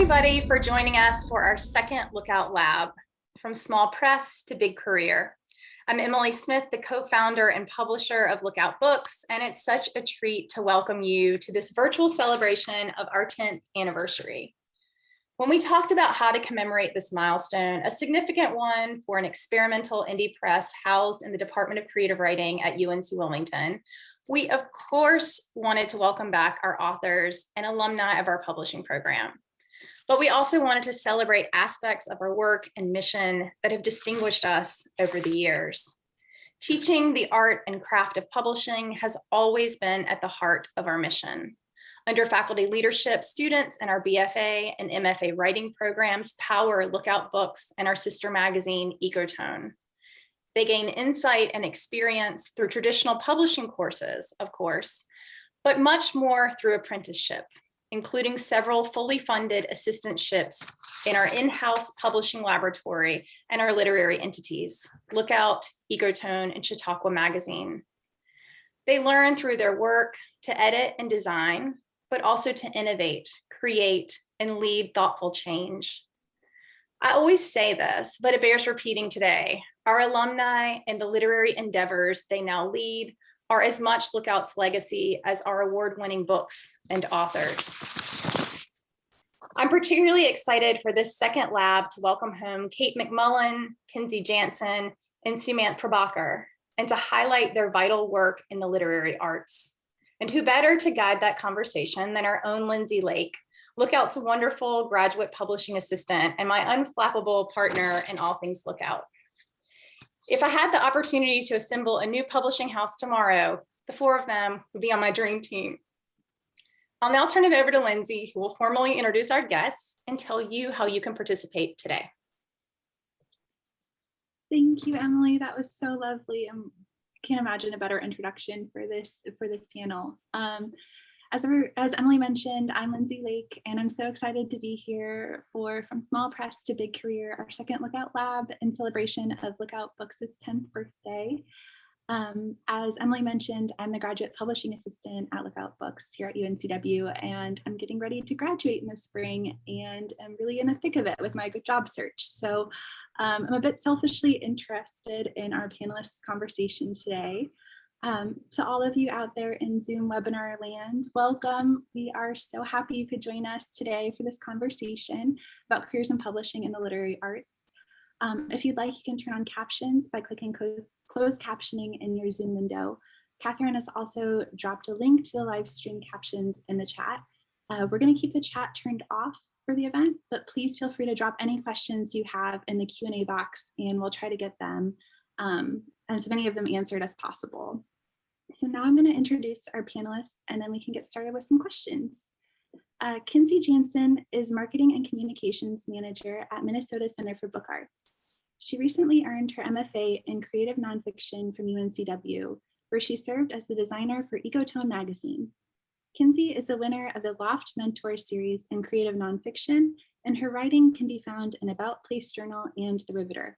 everybody for joining us for our second Lookout Lab, From Small Press to Big Career. I'm Emily Smith, the co-founder and publisher of Lookout Books, and it's such a treat to welcome you to this virtual celebration of our 10th anniversary. When we talked about how to commemorate this milestone, a significant one for an experimental indie press housed in the Department of Creative Writing at UNC Wilmington, we of course wanted to welcome back our authors and alumni of our publishing program. But we also wanted to celebrate aspects of our work and mission that have distinguished us over the years. Teaching the art and craft of publishing has always been at the heart of our mission. Under faculty leadership, students in our BFA and MFA writing programs power Lookout Books and our sister magazine, Ecotone. They gain insight and experience through traditional publishing courses, of course, but much more through apprenticeship, including several fully funded assistantships in our in-house publishing laboratory and our literary entities, Lookout, Ecotone, and Chautauqua Magazine. They learn through their work to edit and design, but also to innovate, create, and lead thoughtful change. I always say this, but it bears repeating today. Our alumni and the literary endeavors they now lead are as much Lookout's legacy as our award-winning books and authors. I'm particularly excited for this second lab to welcome home Kate McMullen, Kinzy Janssen, and Sumanth Prabhaker, and to highlight their vital work in the literary arts. And who better to guide that conversation than our own Lindsay Lake, Lookout's wonderful graduate publishing assistant and my unflappable partner in all things Lookout. If I had the opportunity to assemble a new publishing house tomorrow, the four of them would be on my dream team. I'll now turn it over to Lindsay, who will formally introduce our guests and tell you how you can participate today. Thank you, Emily. That was so lovely. I can't imagine a better introduction for this panel. As Emily mentioned, I'm Lindsay Lake, and I'm so excited to be here for From Small Press to Big Career, our second Lookout Lab in celebration of Lookout Books' 10th birthday. As Emily mentioned, I'm the graduate publishing assistant at Lookout Books here at UNCW, and I'm getting ready to graduate in the spring, and I'm really in the thick of it with my job search. So I'm a bit selfishly interested in our panelists' conversation today. To all of you out there in Zoom webinar land, welcome. We are so happy you could join us today for this conversation about careers in publishing and the literary arts. If you'd like, you can turn on captions by clicking closed captioning in your Zoom window. Catherine has also dropped a link to the live stream captions in the chat. We're going to keep the chat turned off for the event, but please feel free to drop any questions you have in the Q&A box, and we'll try to get them, as many of them answered as possible. So now I'm going to introduce our panelists, and then we can get started with some questions. Kinzy Janssen is Marketing and Communications Manager at Minnesota Center for Book Arts. She recently earned her MFA in Creative Nonfiction from UNCW, where she served as the designer for Ecotone magazine. Kinzy is the winner of the Loft Mentor Series in Creative Nonfiction, and her writing can be found in About Place Journal and The Riveter.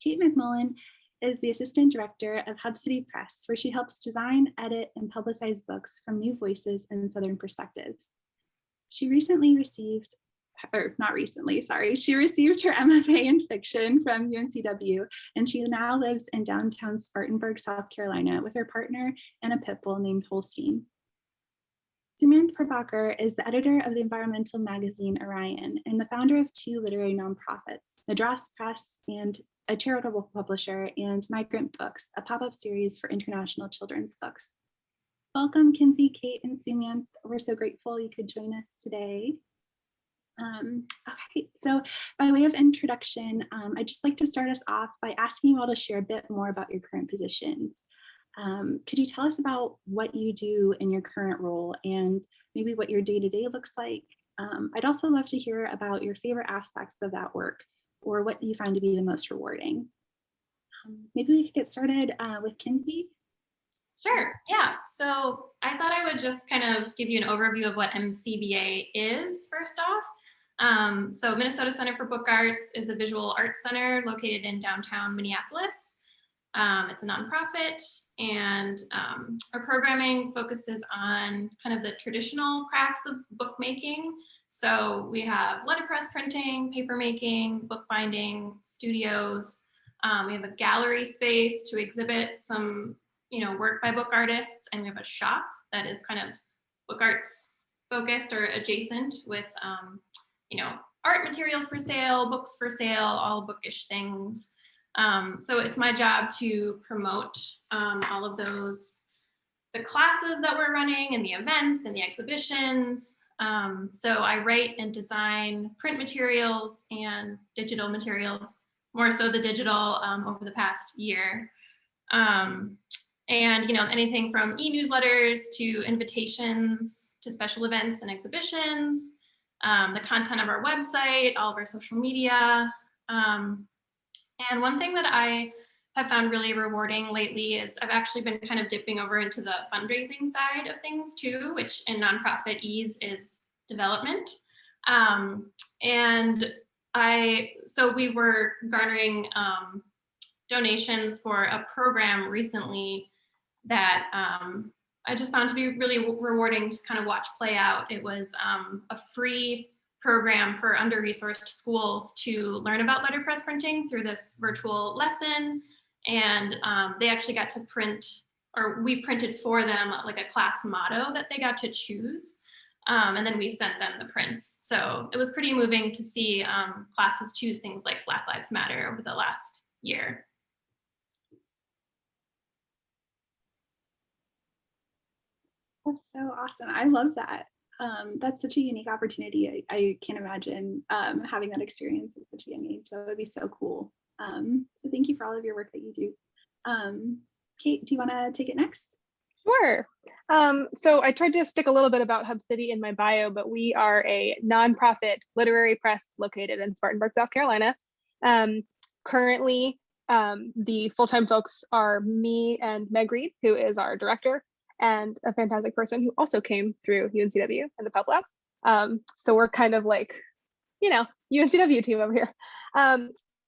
Kate McMullen is the Assistant Director of Hub City Press, where she helps design, edit, and publicize books from new voices and Southern perspectives. She received her MFA in fiction from UNCW, and she now lives in downtown Spartanburg, South Carolina, with her partner and a pit bull named Holstein. Sumanth Prabhaker is the editor of the environmental magazine Orion and the founder of two literary nonprofits, Madras Press and a charitable publisher, and Migrant Books, a pop-up series for international children's books. Welcome, Kinzy, Kate, and Sumanth. We're so grateful you could join us today. Okay, so by way of introduction, I'd just like to start us off by asking you all to share a bit more about your current positions. Could you tell us about what you do in your current role and maybe what your day-to-day looks like? I'd also love to hear about your favorite aspects of that work, or what you find to be the most rewarding. Maybe we could get started with Kinzy. Sure, yeah. So I thought I would just kind of give you an overview of what MCBA is first off. So Minnesota Center for Book Arts is a visual arts center located in downtown Minneapolis. It's a nonprofit, and our programming focuses on kind of the traditional crafts of bookmaking. So we have letterpress printing, paper making, bookbinding, studios. We have a gallery space to exhibit some, work by book artists, and we have a shop that is kind of book arts focused or adjacent with, art materials for sale, books for sale, all bookish things. So it's my job to promote all of those, the classes that we're running and the events and the exhibitions. So I write and design print materials and digital materials, more so the digital over the past year. And anything from e-newsletters to invitations to special events and exhibitions, the content of our website, all of our social media. And one thing that I have found really rewarding lately is I've actually been kind of dipping over into the fundraising side of things too, which in nonprofit ease is development. So we were garnering donations for a program recently that I just found to be really rewarding to kind of watch play out. It was a free program for under-resourced schools to learn about letterpress printing through this virtual lesson. And they actually got to print, or we printed for them like a class motto that they got to choose. And then we sent them the prints. So it was pretty moving to see classes choose things like Black Lives Matter over the last year. That's so awesome. I love that. That's such a unique opportunity. I can't imagine having that experience at such a young age. So it would be so cool. So thank you for all of your work that you do. Kate, do you want to take it next? Sure. So I tried to stick a little bit about Hub City in my bio, but we are a nonprofit literary press located in Spartanburg, South Carolina. Currently, the full-time folks are me and Meg Reed, who is our director, and a fantastic person who also came through UNCW and the Pub Lab. So we're kind of like, UNCW team over here.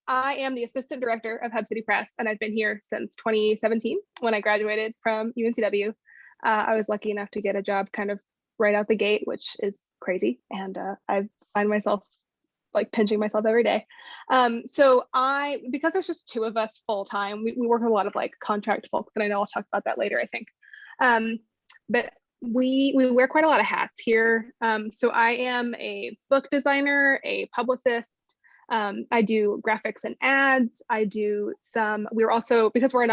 I am the assistant director of Hub City Press, and I've been here since 2017 when I graduated from UNCW. I was lucky enough to get a job kind of right out the gate, which is crazy. And I find myself like pinching myself every day. Because there's just two of us full time, we work with a lot of like contract folks, and I know I'll talk about that later, I think. But we wear quite a lot of hats here. So I am a book designer, a publicist. I do graphics and ads. I do we're also, because we're a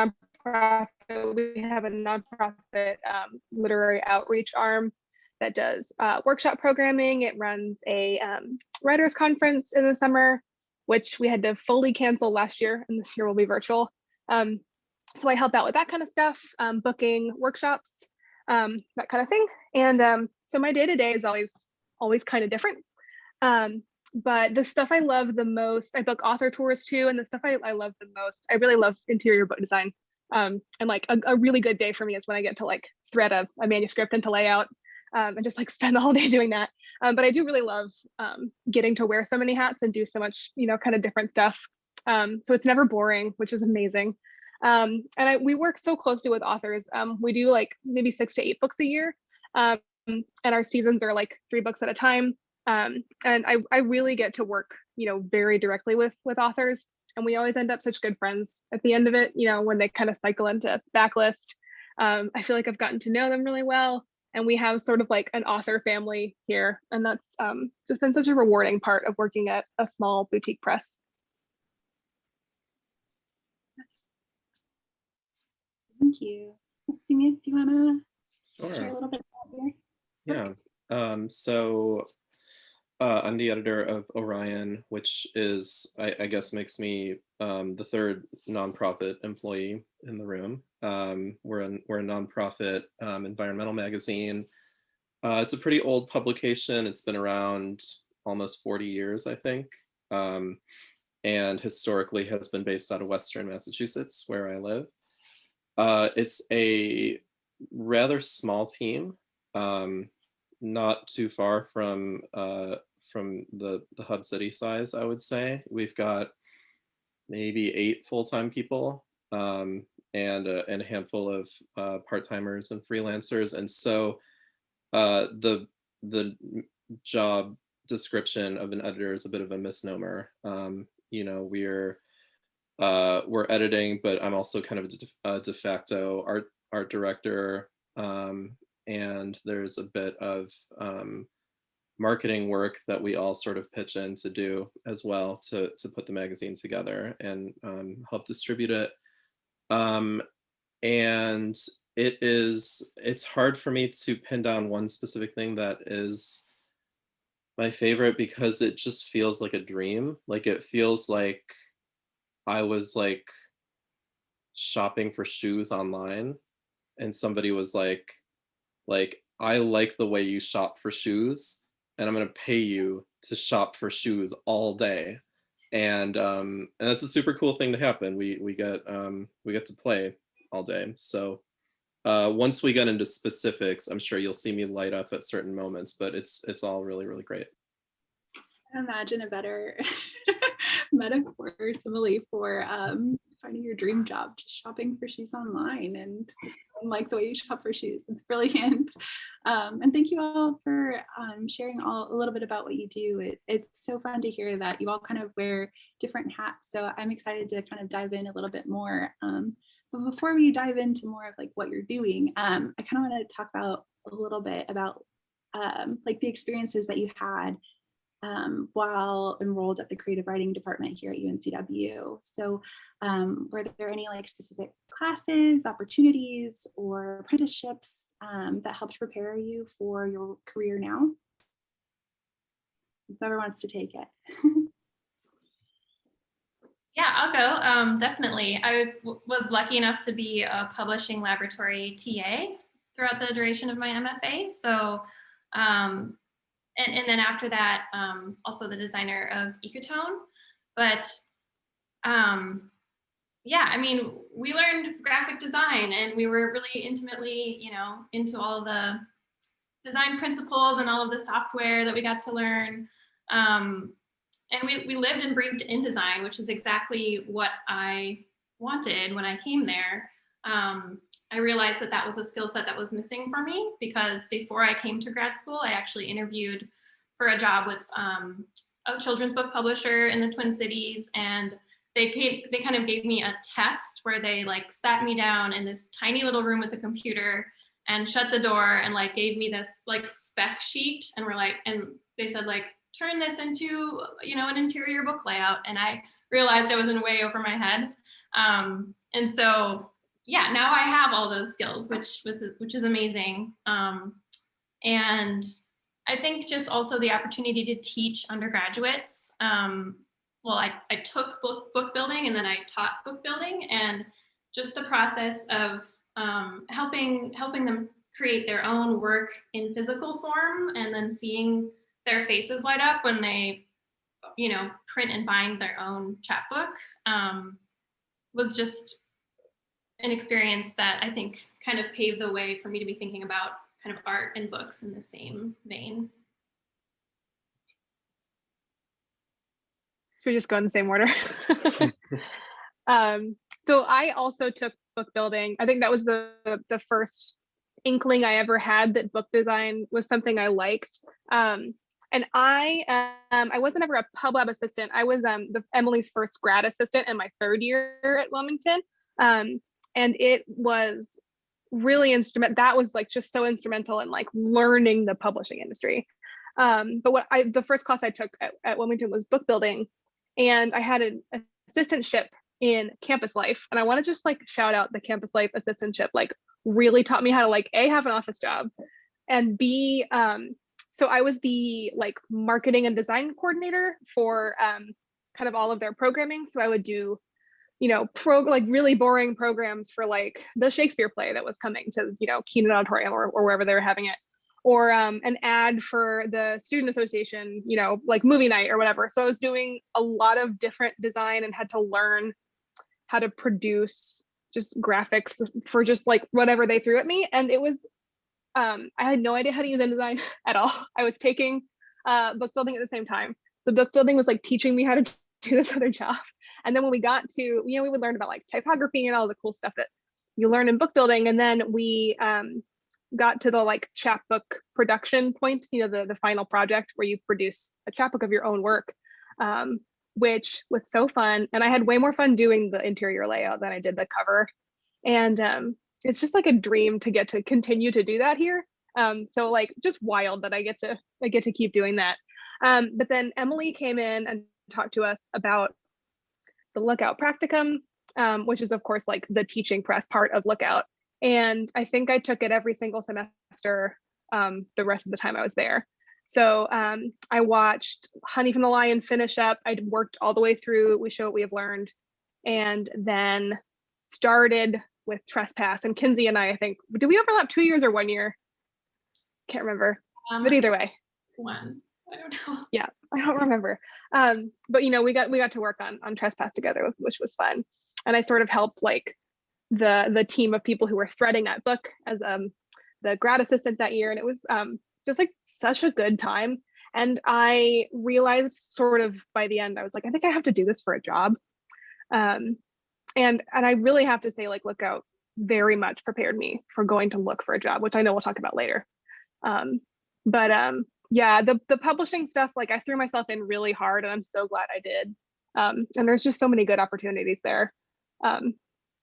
nonprofit, we have a nonprofit literary outreach arm that does workshop programming. It runs a writers conference in the summer, which we had to fully cancel last year, and this year will be virtual. So I help out with that kind of stuff, booking workshops, that kind of thing. And so my day-to-day is always kind of different. But the stuff I love the most, I book author tours too, and the stuff I love the most, I really love interior book design. And like a really good day for me is when I get to like thread a manuscript into layout and just like spend the whole day doing that. But I do really love getting to wear so many hats and do so much, kind of different stuff. So it's never boring, which is amazing. And we work so closely with authors. We do like maybe 6 to 8 books a year. And our seasons are like 3 books at a time. And I really get to work, very directly with authors. And we always end up such good friends at the end of it, when they kind of cycle into backlist. I feel like I've gotten to know them really well. And we have sort of like an author family here. And that's just been such a rewarding part of working at a small boutique press. Thank you. Sumanth, do you want to share a Sure. little bit about your work? Yeah. I'm the editor of Orion, which is, I guess, makes me the third nonprofit employee in the room. We're a nonprofit environmental magazine. It's a pretty old publication. It's been around almost 40 years, I think, and historically has been based out of Western Massachusetts, where I live. It's a rather small team, not too far from the Hub City size, I would say. We've got maybe 8 full-time people, and a handful of part-timers and freelancers. And so the job description of an editor is a bit of a misnomer. You know, we're editing, but I'm also kind of a de facto art director, and there's a bit of marketing work that we all sort of pitch in to do as well, to put the magazine together and help distribute it. And it's hard for me to pin down one specific thing that is my favorite, because it just feels like a dream. Like, it feels like I was like shopping for shoes online and somebody was like, I like the way you shop for shoes, and I'm gonna pay you to shop for shoes all day. And that's a super cool thing to happen. We get to play all day. So once we get into specifics, I'm sure you'll see me light up at certain moments, but it's all really, really great. I can't imagine a better metaphor or simile for finding your dream job, just shopping for shoes online and like the way you shop for shoes. It's brilliant. And thank you all for sharing a little bit about what you do. It's so fun to hear that you all kind of wear different hats. So I'm excited to kind of dive in a little bit more. But before we dive into more of like what you're doing, I kind of want to talk about a little bit about like the experiences that you had while enrolled at the creative writing department here at UNCW. So were there any like specific classes, opportunities, or apprenticeships that helped prepare you for your career now? Whoever wants to take it. Yeah, I'll go. Definitely. I was lucky enough to be a publishing laboratory TA throughout the duration of my MFA. So, and then after that, also the designer of Ecotone. But yeah, I mean, we learned graphic design, and we were really intimately, you know, into all the design principles and all of the software that we got to learn. And we lived and breathed InDesign, which is exactly what I wanted when I came there. I realized that was a skill set that was missing for me, because before I came to grad school, I actually interviewed for a job with a children's book publisher in the Twin Cities, and they kind of gave me a test where they like sat me down in this tiny little room with a computer and shut the door and like gave me this like spec sheet, and they said like, turn this into, you know, an interior book layout. And I realized I was in way over my head. And so, yeah, now I have all those skills, which is amazing. And I think just also the opportunity to teach undergraduates. Well, I took book building, and then I taught book building, and just the process of helping them create their own work in physical form, and then seeing their faces light up when they, you know, print and bind their own chapbook, was just an experience that I think kind of paved the way for me to be thinking about kind of art and books in the same vein. Should we just go in the same order? So I also took book building. I think that was the first inkling I ever had that book design was something I liked. And I wasn't ever a pub lab assistant. I was Emily's first grad assistant in my third year at Wilmington. And it was really that was like just so instrumental in like learning the publishing industry. But the first class I took at Wilmington was book building, and I had an assistantship in campus life. And I want to just like shout out the campus life assistantship, like really taught me how to like A, have an office job, and B, so I was the like marketing and design coordinator for kind of all of their programming. So I would do, you know, like really boring programs for like the Shakespeare play that was coming to, you know, Keenan Auditorium or wherever they were having it, or an ad for the student association, you know, like movie night or whatever. So I was doing a lot of different design and had to learn how to produce just graphics for just like whatever they threw at me. And it was, I had no idea how to use InDesign at all. I was taking book building at the same time. So book building was like teaching me how to do this other job. And then when we got to, we would learn about like typography and all the cool stuff that you learn in book building. And then we got to the like chapbook production point, the final project where you produce a chapbook of your own work, which was so fun. And I had way more fun doing the interior layout than I did the cover. And it's just like a dream to get to continue to do that here. So like just wild that I get to keep doing that. But then Emily came in and talked to us about the Lookout practicum, which is of course like the teaching press part of Lookout. And I think I took it every single semester the rest of the time I was there. So I watched Honey from the Lion finish up. I worked all the way through We Show What We Have Learned, and then started with Trespass. And Kinzy and I think, did we overlap 2 years or 1 year? Can't remember, but either way. One, I don't know. Yeah, I don't remember. But we got to work on Trespass together, which was fun. And I sort of helped like the team of people who were threading that book as the grad assistant that year. And it was just like such a good time. And I realized sort of by the end, I was like, I think I have to do this for a job. And I really have to say, like, Lookout very much prepared me for going to look for a job, which I know we'll talk about later. Yeah, the publishing stuff, like I threw myself in really hard, and I'm so glad I did. And there's just so many good opportunities there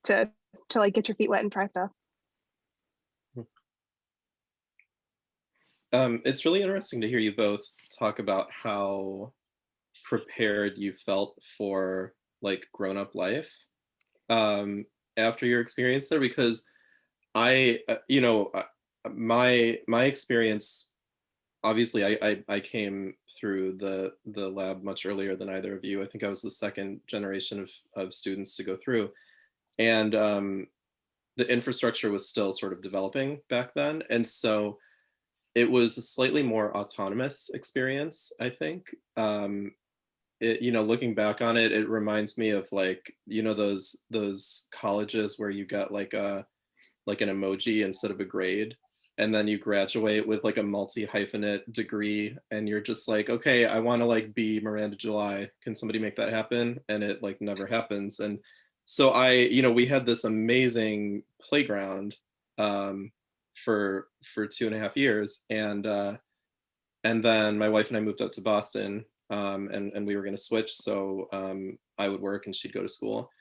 to like get your feet wet and try stuff. It's really interesting to hear you both talk about how prepared you felt for like grown-up life after your experience there, because my experience, obviously I came through the lab much earlier than either of you. I think I was the second generation of students to go through, and the infrastructure was still sort of developing back then, and so it was a slightly more autonomous experience, I think. Looking back on it, it reminds me of like, those colleges where you got like an emoji instead of a grade, and then you graduate with like a multi-hyphenate degree, and you're just like, okay, I want to like be Miranda July. Can somebody make that happen? And it like never happens. And so we had this amazing playground for 2.5 years, and then my wife and I moved up to Boston, and we were going to switch, so I would work and she'd go to school,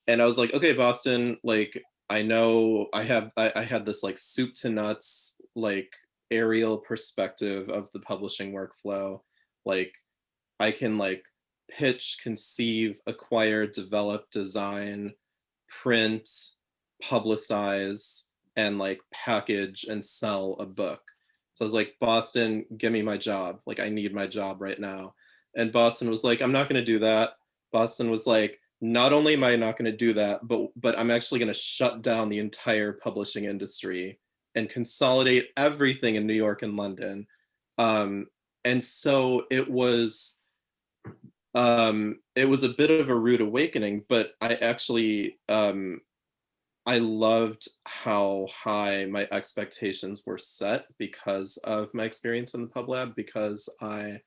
and I was like, okay, Boston, like I know I had this like soup to nuts like aerial perspective of the publishing workflow. Like I can like pitch, conceive, acquire, develop, design, print, publicize, and like package and sell a book. So I was like, Boston, give me my job. Like I need my job right now. And Boston was like, I'm not going to do that. Boston was like, not only am I not going to do that, but I'm actually going to shut down the entire publishing industry and consolidate everything in New York and London. And so it was a bit of a rude awakening, but I actually I loved how high my expectations were set because of my experience in the Pub Lab, because I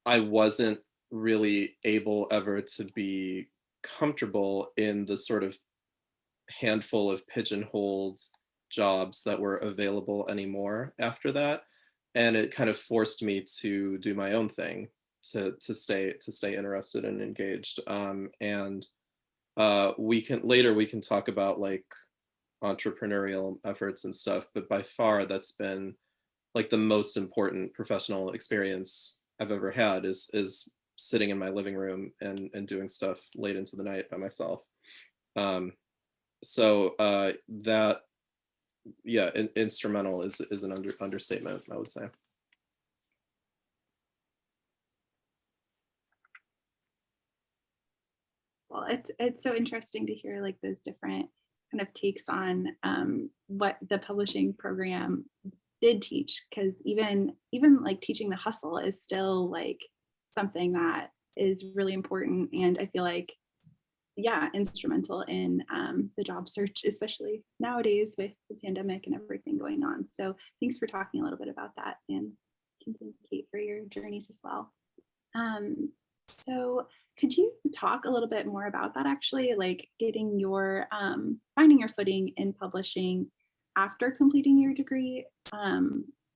wasn't really able ever to be comfortable in the sort of handful of pigeonholed jobs that were available anymore after that. And it kind of forced me to do my own thing, to stay interested and engaged. We can talk about like entrepreneurial efforts and stuff, but by far that's been like the most important professional experience I've ever had is sitting in my living room and doing stuff late into the night by myself. That, yeah, instrumental is an understatement, I would say. Well, it's so interesting to hear like those different kind of takes on what the publishing program did teach, because even like teaching the hustle is still like something that is really important, and I feel like, yeah, instrumental in the job search, especially nowadays with the pandemic and everything going on. So thanks for talking a little bit about that, and Kate, for your journeys as well. So could you talk a little bit more about that actually, like getting your, finding your footing in publishing after completing your degree?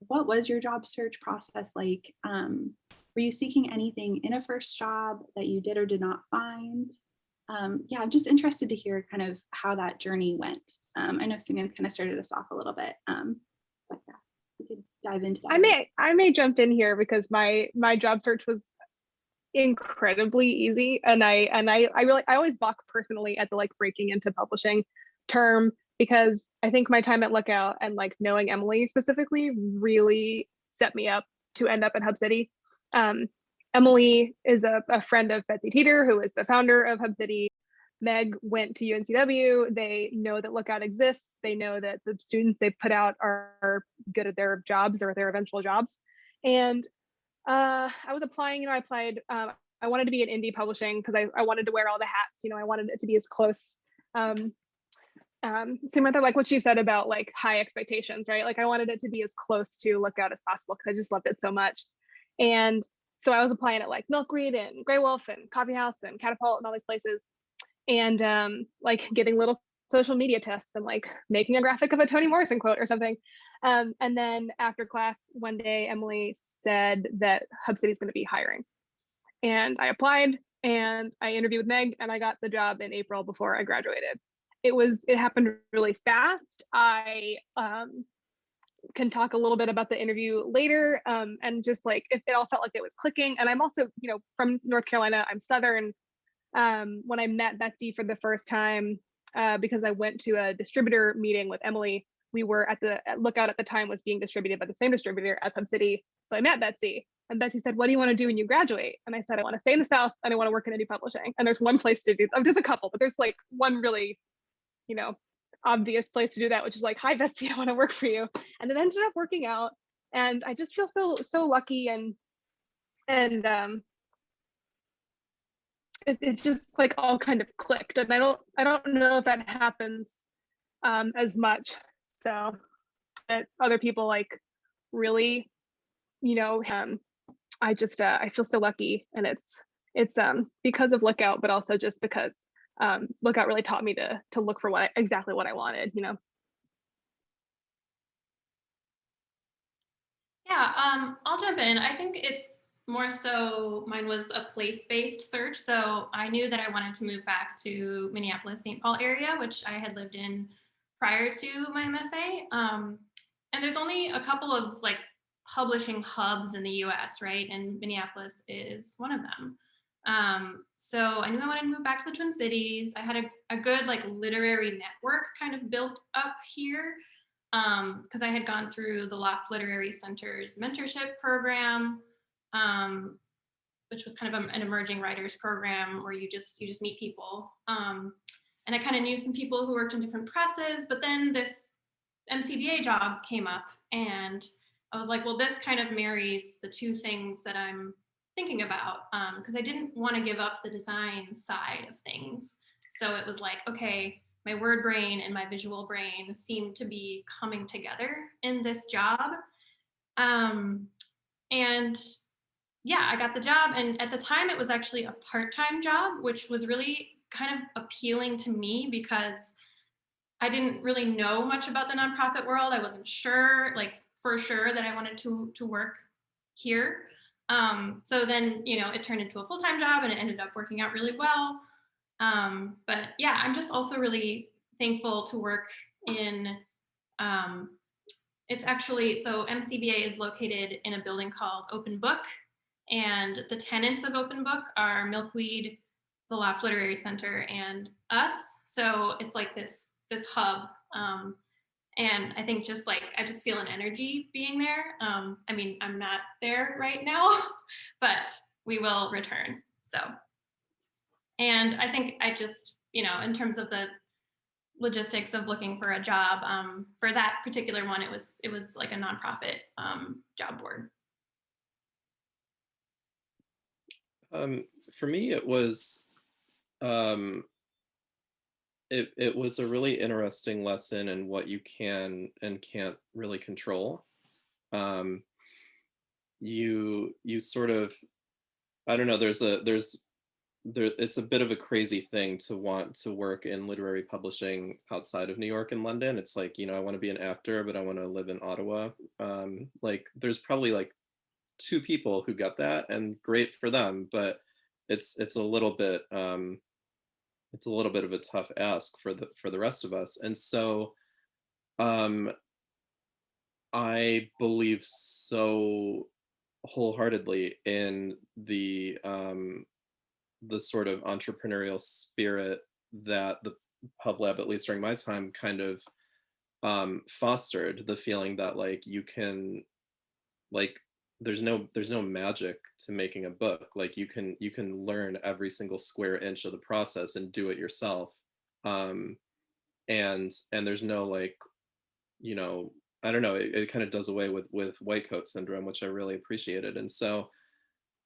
What was your job search process like? Were you seeking anything in a first job that you did or did not find? Yeah, I'm just interested to hear kind of how that journey went. I know Sumanth kind of started us off a little bit, but yeah, we could dive into that. I may jump in here because my job search was incredibly easy, and I always balk personally at the like breaking into publishing term, because I think my time at Lookout and like knowing Emily specifically really set me up to end up at Hub City. Emily is a friend of Betsy Teeter, who is the founder of Hub City. Meg went to UNCW. They know that Lookout exists. They know that the students they put out are good at their jobs or their eventual jobs. And I was applying, I applied, I wanted to be in indie publishing because I wanted to wear all the hats, I wanted it to be as close. Samantha, like what you said about like high expectations, right? Like I wanted it to be as close to Lookout as possible because I just loved it so much. And so I was applying at like Milkweed and Grey Wolf and Coffee House and Catapult and all these places, and like getting little social media tests and like making a graphic of a Toni Morrison quote or something. And then after class one day, Emily said that Hub City is going to be hiring. And I applied and I interviewed with Meg and I got the job in April before I graduated. It happened really fast. I can talk a little bit about the interview later, and just like it all felt like it was clicking. And I'm also, from North Carolina, I'm Southern. When I met Betsy for the first time, because I went to a distributor meeting with Emily, we were at Lookout at the time was being distributed by the same distributor as Hub City. So I met Betsy, and Betsy said, "What do you want to do when you graduate?" And I said, "I want to stay in the South and I want to work in indie publishing." And there's one place to do, there's a couple, but there's like one really, obvious place to do that, which is like, "Hi Betsy, I want to work for you." And it ended up working out. And I just feel so lucky, and it's just like all kind of clicked. And I don't know if that happens as much. So that other people like really, I just I feel so lucky, and it's because of Lookout, but also just because Lookout really taught me to look for exactly what I wanted. Yeah, I'll jump in. I think it's more so mine was a place-based search. So I knew that I wanted to move back to Minneapolis, St. Paul area, which I had lived in prior to my MFA. And there's only a couple of like publishing hubs in the US, right? And Minneapolis is one of them. So I knew I wanted to move back to the Twin Cities. I had a good like literary network kind of built up here, because I had gone through the Loft Literary Center's mentorship program, which was kind of an emerging writers program where you just meet people. And I kind of knew some people who worked in different presses, but then this MCBA job came up and I was like, well, this kind of marries the two things that I'm thinking about, because I didn't want to give up the design side of things. So it was like, okay, my word brain and my visual brain seemed to be coming together in this job. And yeah, I got the job. And at the time, it was actually a part-time job, which was really kind of appealing to me because I didn't really know much about the nonprofit world. I wasn't sure, like for sure, that I wanted to work here. So then, it turned into a full-time job and it ended up working out really well. But yeah, I'm just also really thankful to work in, it's actually, so MCBA is located in a building called Open Book. And the tenants of Open Book are Milkweed, the Loft Literary Center, and us. So it's like this hub. And I think just like, I just feel an energy being there. I mean, I'm not there right now, but we will return. So, and I think I just, in terms of the logistics of looking for a job, for that particular one, it was like a nonprofit job board. For me, it was it was a really interesting lesson in what you can and can't really control. You sort of I don't know, it's a bit of a crazy thing to want to work in literary publishing outside of New York and London. It's like, I want to be an actor, but I want to live in Ottawa. Like there's probably like two people who got that, and great for them, but it's a little bit of a tough ask for the rest of us. And so um I believe so wholeheartedly in the sort of entrepreneurial spirit that the pub lab, at least during my time, kind of fostered, the feeling that like you can, like, there's no magic to making a book. Like you can learn every single square inch of the process and do it yourself. um and there's no, like, you know I don't know, it kind of does away with white coat syndrome, which I really appreciated. And so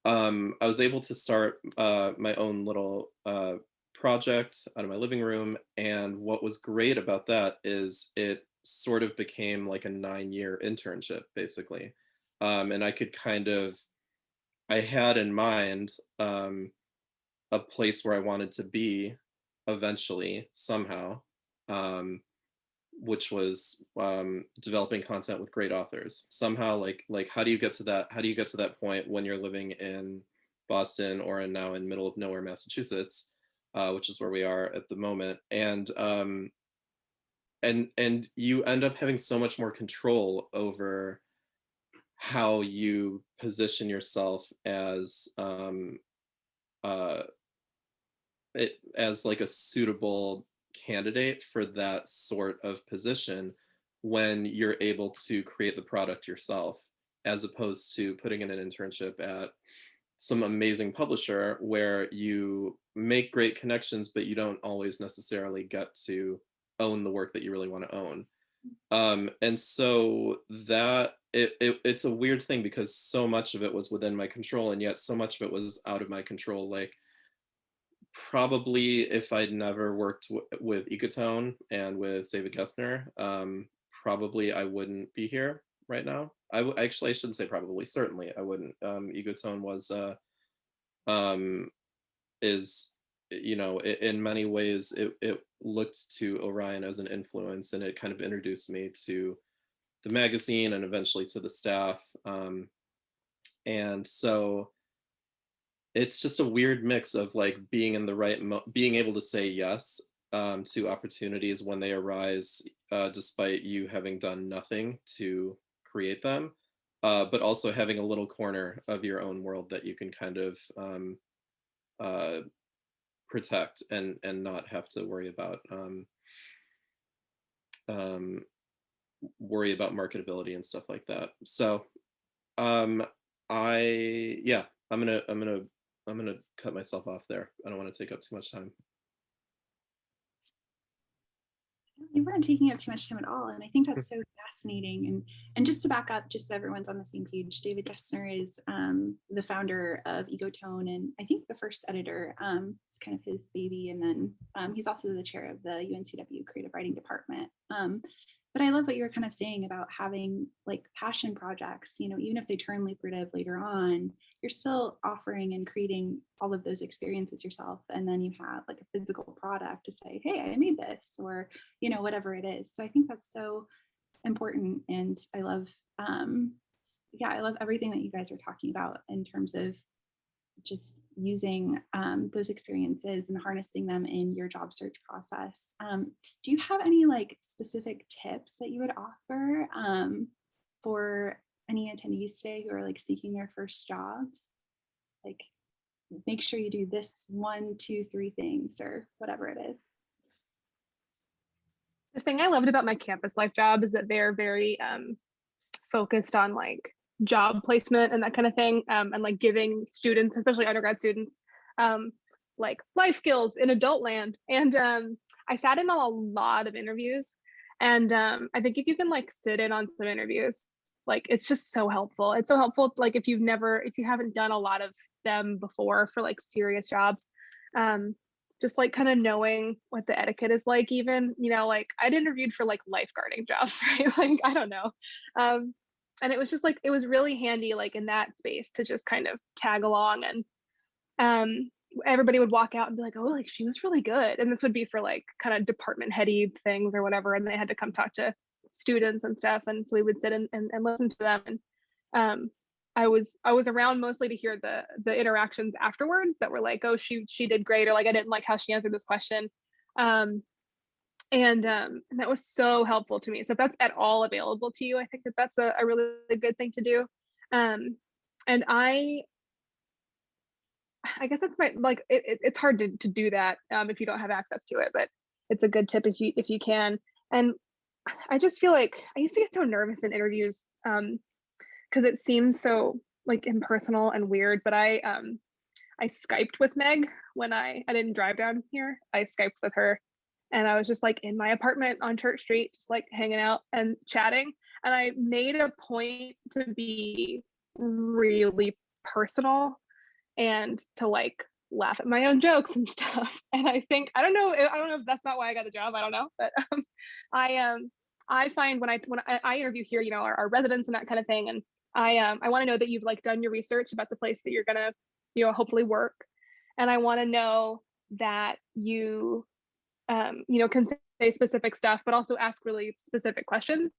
I was able to start my own little project out of my living room. And what was great about that is it sort of became like a 9-year internship, basically. And I could kind of, I had in mind a place where I wanted to be eventually, somehow, um, which was developing content with great authors. Somehow, like how do you get to that? How do you get to that point when you're living in Boston or now in middle of nowhere, Massachusetts, which is where we are at the moment, and you end up having so much more control over how you position yourself as uh, as like a suitable candidate for that sort of position when you're able to create the product yourself, as opposed to putting in an internship at some amazing publisher where you make great connections, but you don't always necessarily get to own the work that you really want to own. And so that it's a weird thing, because so much of it was within my control, and yet so much of it was out of my control. Like, probably if I'd never worked with Ecotone and with David Gessner, probably I wouldn't be here right now. Actually, I shouldn't say probably, certainly I wouldn't. Ecotone was um, is, in many ways it looked to Orion as an influence, and it kind of introduced me to the magazine and eventually to the staff. And so it's just a weird mix of like being in the right being able to say yes to opportunities when they arise, despite you having done nothing to create them, but also having a little corner of your own world that you can kind of uh, protect and not have to um, worry about marketability and stuff like that. So um, I'm gonna cut myself off there. I don't want to take up too much time. You weren't taking up too much time at all, and I think that's so fascinating. And just to back up, just so everyone's on the same page, David Gessner is the founder of Ecotone, and I think the first editor. It's kind of his baby, and then he's also the chair of the UNCW creative writing department. But I love what you were kind of saying about having like passion projects, even if they turn lucrative later on, you're still offering and creating all of those experiences yourself. And then you have like a physical product to say, hey, I made this, or, whatever it is. So I think that's so important. And I love, I love everything that you guys are talking about in terms of just using those experiences and harnessing them in your job search process. Do you have any like specific tips that you would offer for any attendees today who are like seeking their first jobs? Like, make sure you do this 1, 2, 3 things, or whatever it is. The thing I loved about my campus life job is that they're very focused on like job placement and that kind of thing, and like giving students, especially undergrad students, like life skills in adult land. And I sat in on a lot of interviews, and I think if you can like sit in on some interviews, like it's just so helpful. It's so helpful, like if you haven't done a lot of them before for like serious jobs, just like kind of knowing what the etiquette is like, even, like I'd interviewed for like lifeguarding jobs, right? Like, I don't know. And it was just like, it was really handy, like in that space, to just kind of tag along and everybody would walk out and be like, oh, like she was really good. And this would be for like kind of department heady things or whatever. And they had to come talk to students and stuff. And so we would sit and listen to them. And I was around mostly to hear the interactions afterwards that were like, oh, she did great, or like I didn't like how she answered this question. And that was so helpful to me. So if that's at all available to you, I think that that's a really good thing to do. And I guess that's my, like, it's hard to do that if you don't have access to it, but it's a good tip if you can. And I just feel like I used to get so nervous in interviews because it seems so like impersonal and weird, but I Skyped with Meg when I didn't drive down here. I Skyped with her, and I was just like in my apartment on Church Street, just like hanging out and chatting. And I made a point to be really personal and to like laugh at my own jokes and stuff. And I think I don't know if that's not why I got the job. I don't know, but I find when I interview here, you know, our residents and that kind of thing, and I want to know that you've like done your research about the place that you're gonna, you know, hopefully work, and I want to know that you you know, can say specific stuff, but also ask really specific questions.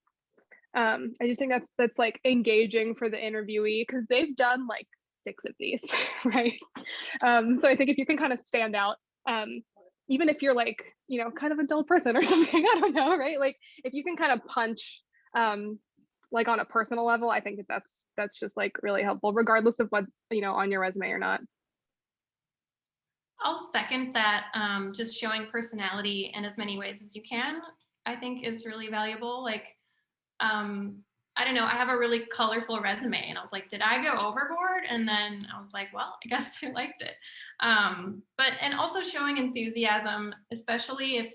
I just think that's like engaging for the interviewee because they've done like 6 of these, right? So I think if you can kind of stand out, even if you're like, you know, kind of a dull person or something, I don't know, right? Like if you can kind of punch like on a personal level, I think that's just like really helpful, regardless of what's, you know, on your resume or not. I'll second that. Just showing personality in as many ways as you can, I think, is really valuable. Like, I don't know, I have a really colorful resume, and I was like, did I go overboard? And then I was like, well, I guess they liked it. And also showing enthusiasm, especially if,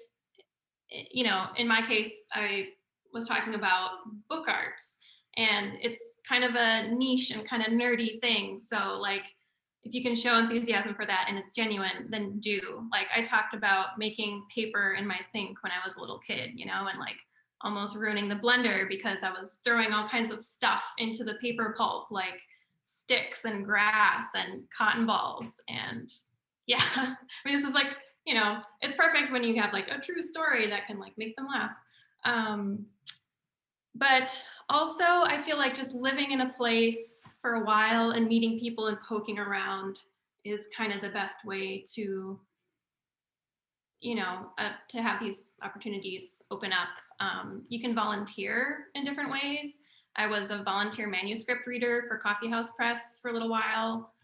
you know, in my case, I was talking about book arts, and it's kind of a niche and kind of nerdy thing. So like, if you can show enthusiasm for that and it's genuine, then do. Like I talked about making paper in my sink when I was a little kid, you know, and like almost ruining the blender because I was throwing all kinds of stuff into the paper pulp, like sticks and grass and cotton balls. And yeah, I mean, this is like, you know, it's perfect when you have like a true story that can like make them laugh. But also I feel like just living in a place for a while and meeting people and poking around is kind of the best way to, you know, to have these opportunities open up. You can volunteer in different ways. I was a volunteer manuscript reader for Coffee House Press for a little while.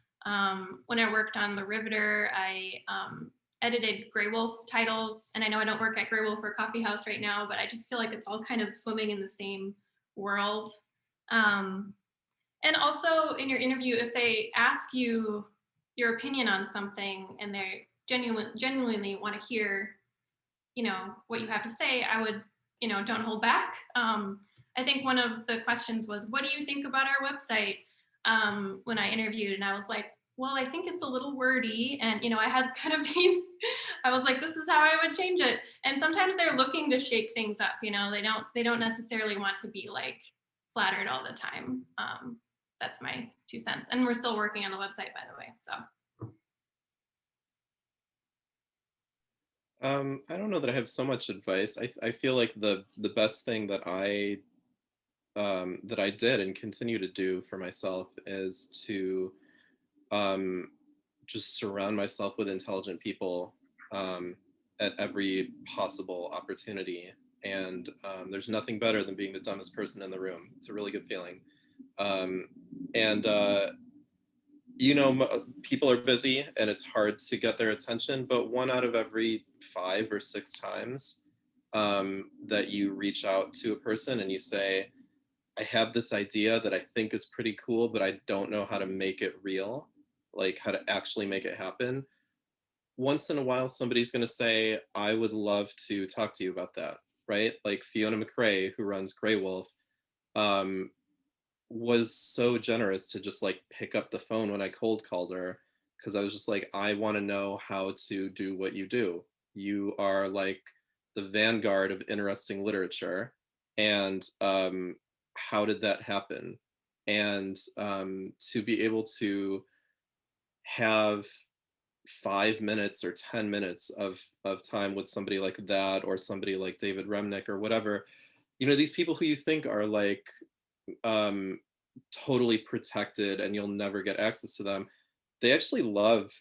When I worked on The Riveter, I edited Grey Wolf titles. And I know I don't work at Grey Wolf or Coffee House right now, but I just feel like it's all kind of swimming in the same world. And also in your interview, if they ask you your opinion on something and they genuinely want to hear, you know, what you have to say, I would, you know, don't hold back. I think one of the questions was, what do you think about our website? When I interviewed, and I was like, well, I think it's a little wordy. And, you know, I had kind of these, I was like, this is how I would change it. And sometimes they're looking to shake things up, you know, they don't necessarily want to be like flattered all the time. That's my 2 cents. And we're still working on the website, by the way, so. I don't know that I have so much advice. I feel like the best thing that I did and continue to do for myself is to just surround myself with intelligent people at every possible opportunity. And there's nothing better than being the dumbest person in the room. It's a really good feeling. And you know, people are busy and it's hard to get their attention, but 1 out of every 5 or 6 times that you reach out to a person and you say, I have this idea that I think is pretty cool, but I don't know how to make it real, like how to actually make it happen. Once in a while, somebody's going to say, I would love to talk to you about that, right? Like Fiona McRae, who runs Grey Wolf, was so generous to just like pick up the phone when I cold called her, because I was just like, I want to know how to do what you do. You are like the vanguard of interesting literature. And how did that happen? And to be able to have 5 minutes or 10 minutes of time with somebody like that, or somebody like David Remnick or whatever, these people who you think are like totally protected and you'll never get access to them, they actually love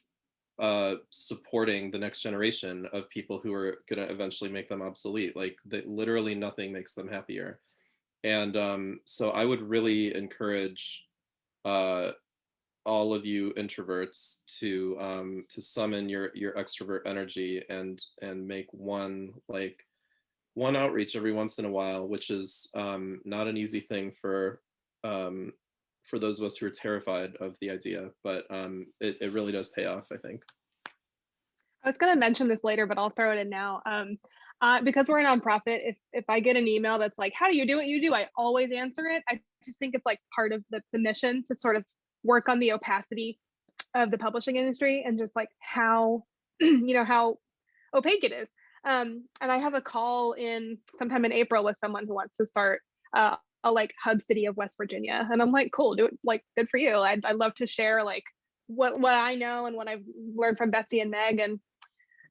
supporting the next generation of people who are going to eventually make them obsolete. Like, that literally nothing makes them happier. And so I would really encourage all of you introverts to summon your extrovert energy and make one outreach every once in a while, which is not an easy thing for those of us who are terrified of the idea, but it really does pay off, I think. I was going to mention this later, but I'll throw it in now. Because we're a nonprofit, if I get an email that's like, how do you do what you do? I always answer it. I just think it's like part of the mission to sort of work on the opacity of the publishing industry and just like how, how opaque it is. And I have a call in sometime in April with someone who wants to start a like hub city of West Virginia. And I'm like, cool, do it, like, good for you. I'd love to share like what I know and what I've learned from Betsy and Meg. And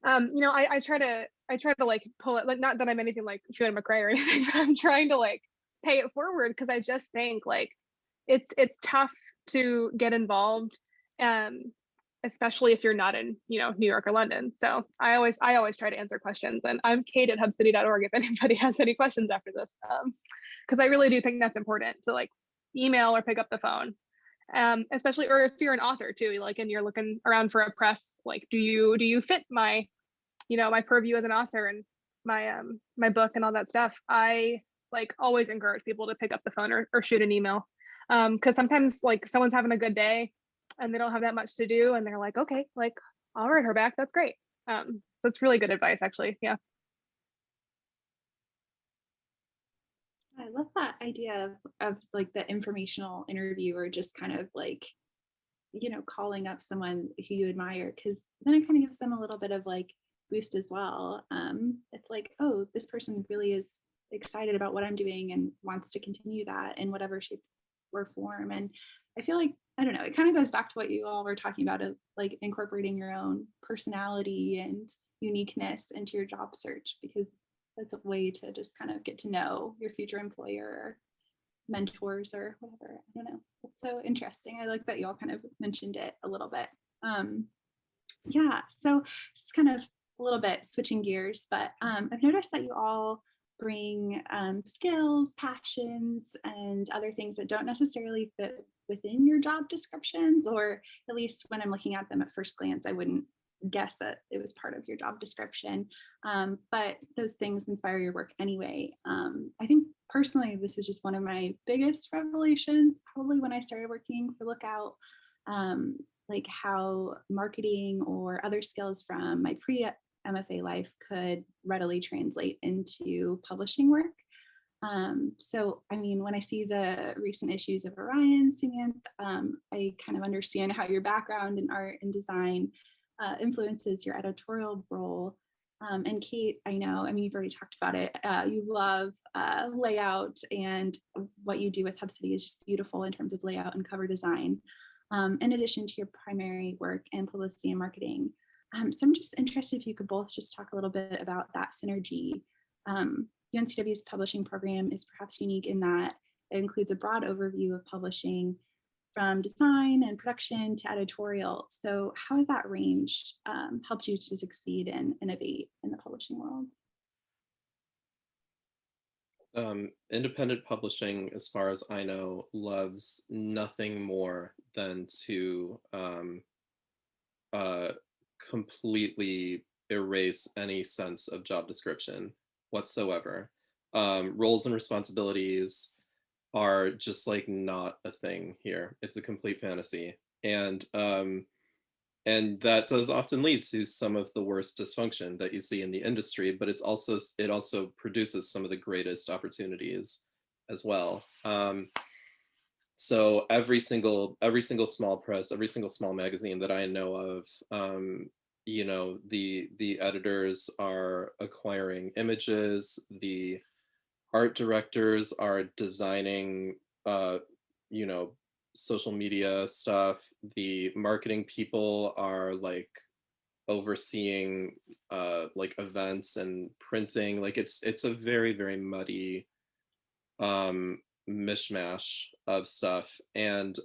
I try to like pull it, like, not that I'm anything like Fiona McRae or anything, but I'm trying to like pay it forward, because I just think like it's tough to get involved, especially if you're not in New York or London. So I always try to answer questions, and I'm Kate at hubcity.org if anybody has any questions after this, because I really do think that's important to like email or pick up the phone. Especially, or if you're an author too, like, and you're looking around for a press, like, do you fit my, my purview as an author and my book and all that stuff. I like always encourage people to pick up the phone or shoot an email. Because sometimes like someone's having a good day and they don't have that much to do, and they're like, okay, like, I'll write her back. That's great. So it's really good advice, actually. Yeah. I love that idea of like the informational interview, or just kind of like, calling up someone who you admire, because then it kind of gives them a little bit of like boost as well. It's like, oh, this person really is excited about what I'm doing and wants to continue that in whatever shape or form. And I feel like, I don't know, it kind of goes back to what you all were talking about, of like incorporating your own personality and uniqueness into your job search, because that's a way to just kind of get to know your future employer or mentors or whatever. I don't know. It's so interesting. I like that you all kind of mentioned it a little bit. Yeah, so just kind of a little bit switching gears, but I've noticed that you all bring skills, passions, and other things that don't necessarily fit within your job descriptions, or at least when I'm looking at them at first glance, I wouldn't guess that it was part of your job description, but those things inspire your work anyway. I think personally, this is just one of my biggest revelations, probably when I started working for Lookout, like how marketing or other skills from my pre-MFA life could readily translate into publishing work. So, I mean, when I see the recent issues of Orion, Sumanth, I kind of understand how your background in art and design influences your editorial role. And Kate, I know, I mean, you've already talked about it. You love layout, and what you do with Hub City is just beautiful in terms of layout and cover design, in addition to your primary work in publicity and marketing. So I'm just interested if you could both just talk a little bit about that synergy. UNCW's publishing program is perhaps unique in that it includes a broad overview of publishing, from design and production to editorial. So how has that range helped you to succeed and innovate in the publishing world? Independent publishing, as far as I know, loves nothing more than to completely erase any sense of job description whatsoever. Roles and responsibilities are just like not a thing here. It's a complete fantasy. And that does often lead to some of the worst dysfunction that you see in the industry, but it also produces some of the greatest opportunities as well. So every single small press, every single small magazine that I know of, the editors are acquiring images, the art directors are designing, social media stuff. The marketing people are like overseeing like events and printing. Like it's a very, very muddy mishmash of stuff. And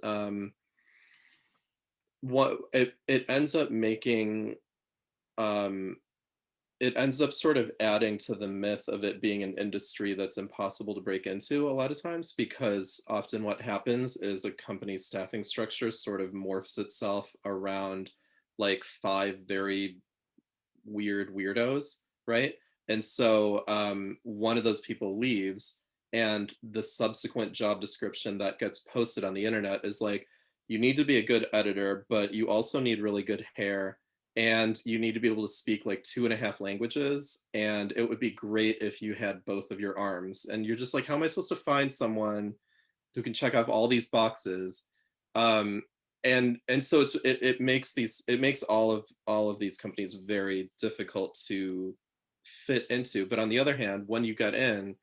what it ends up making, it ends up sort of adding to the myth of it being an industry that's impossible to break into a lot of times, because often what happens is a company's staffing structure sort of morphs itself around like 5 very weird weirdos, right? And so one of those people leaves, and the subsequent job description that gets posted on the internet is like, you need to be a good editor, but you also need really good hair, and you need to be able to speak like 2.5 languages, and it would be great if you had both of your arms. And you're just like, how am I supposed to find someone who can check off all these boxes? And so it makes all of these companies very difficult to fit into. But on the other hand, when you get in,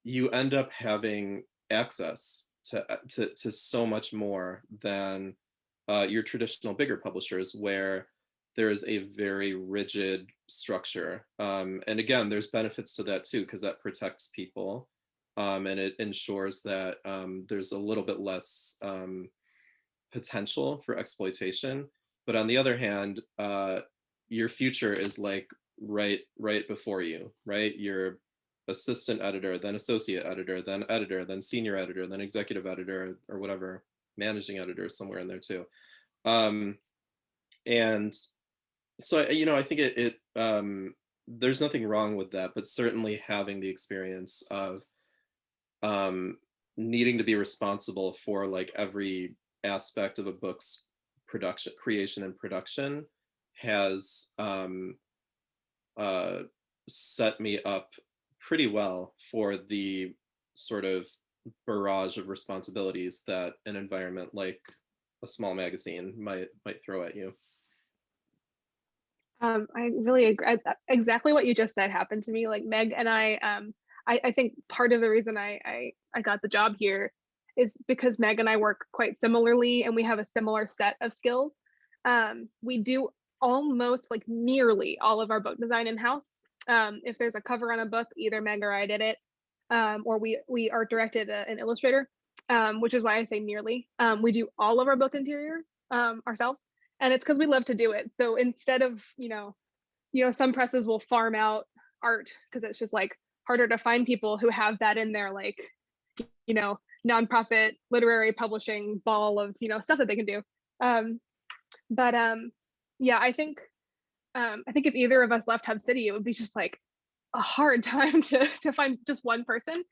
you end up having access to so much more than your traditional bigger publishers, where there is a very rigid structure. And again, there's benefits to that too, because that protects people, and it ensures that there's a little bit less potential for exploitation. But on the other hand, your future is like right before you, right? You're assistant editor, then associate editor, then senior editor, then executive editor, or whatever, managing editor somewhere in there too. And so, I think there's nothing wrong with that, but certainly having the experience of needing to be responsible for like every aspect of a book's creation and production has set me up pretty well for the sort of barrage of responsibilities that an environment like a small magazine might throw at you. I really agree. Exactly what you just said happened to me. Like Meg and I think part of the reason I got the job here is because Meg and I work quite similarly, and we have a similar set of skills. We do almost like nearly all of our book design in-house. If there's a cover on a book, either Meg or I did it, or we art directed an illustrator, which is why I say nearly. We do all of our book interiors ourselves, and it's because we love to do it. So instead of some presses will farm out art because it's just like harder to find people who have that in their like nonprofit literary publishing ball of stuff that they can do. Yeah, I think if either of us left Hub City, it would be just like a hard time to find just one person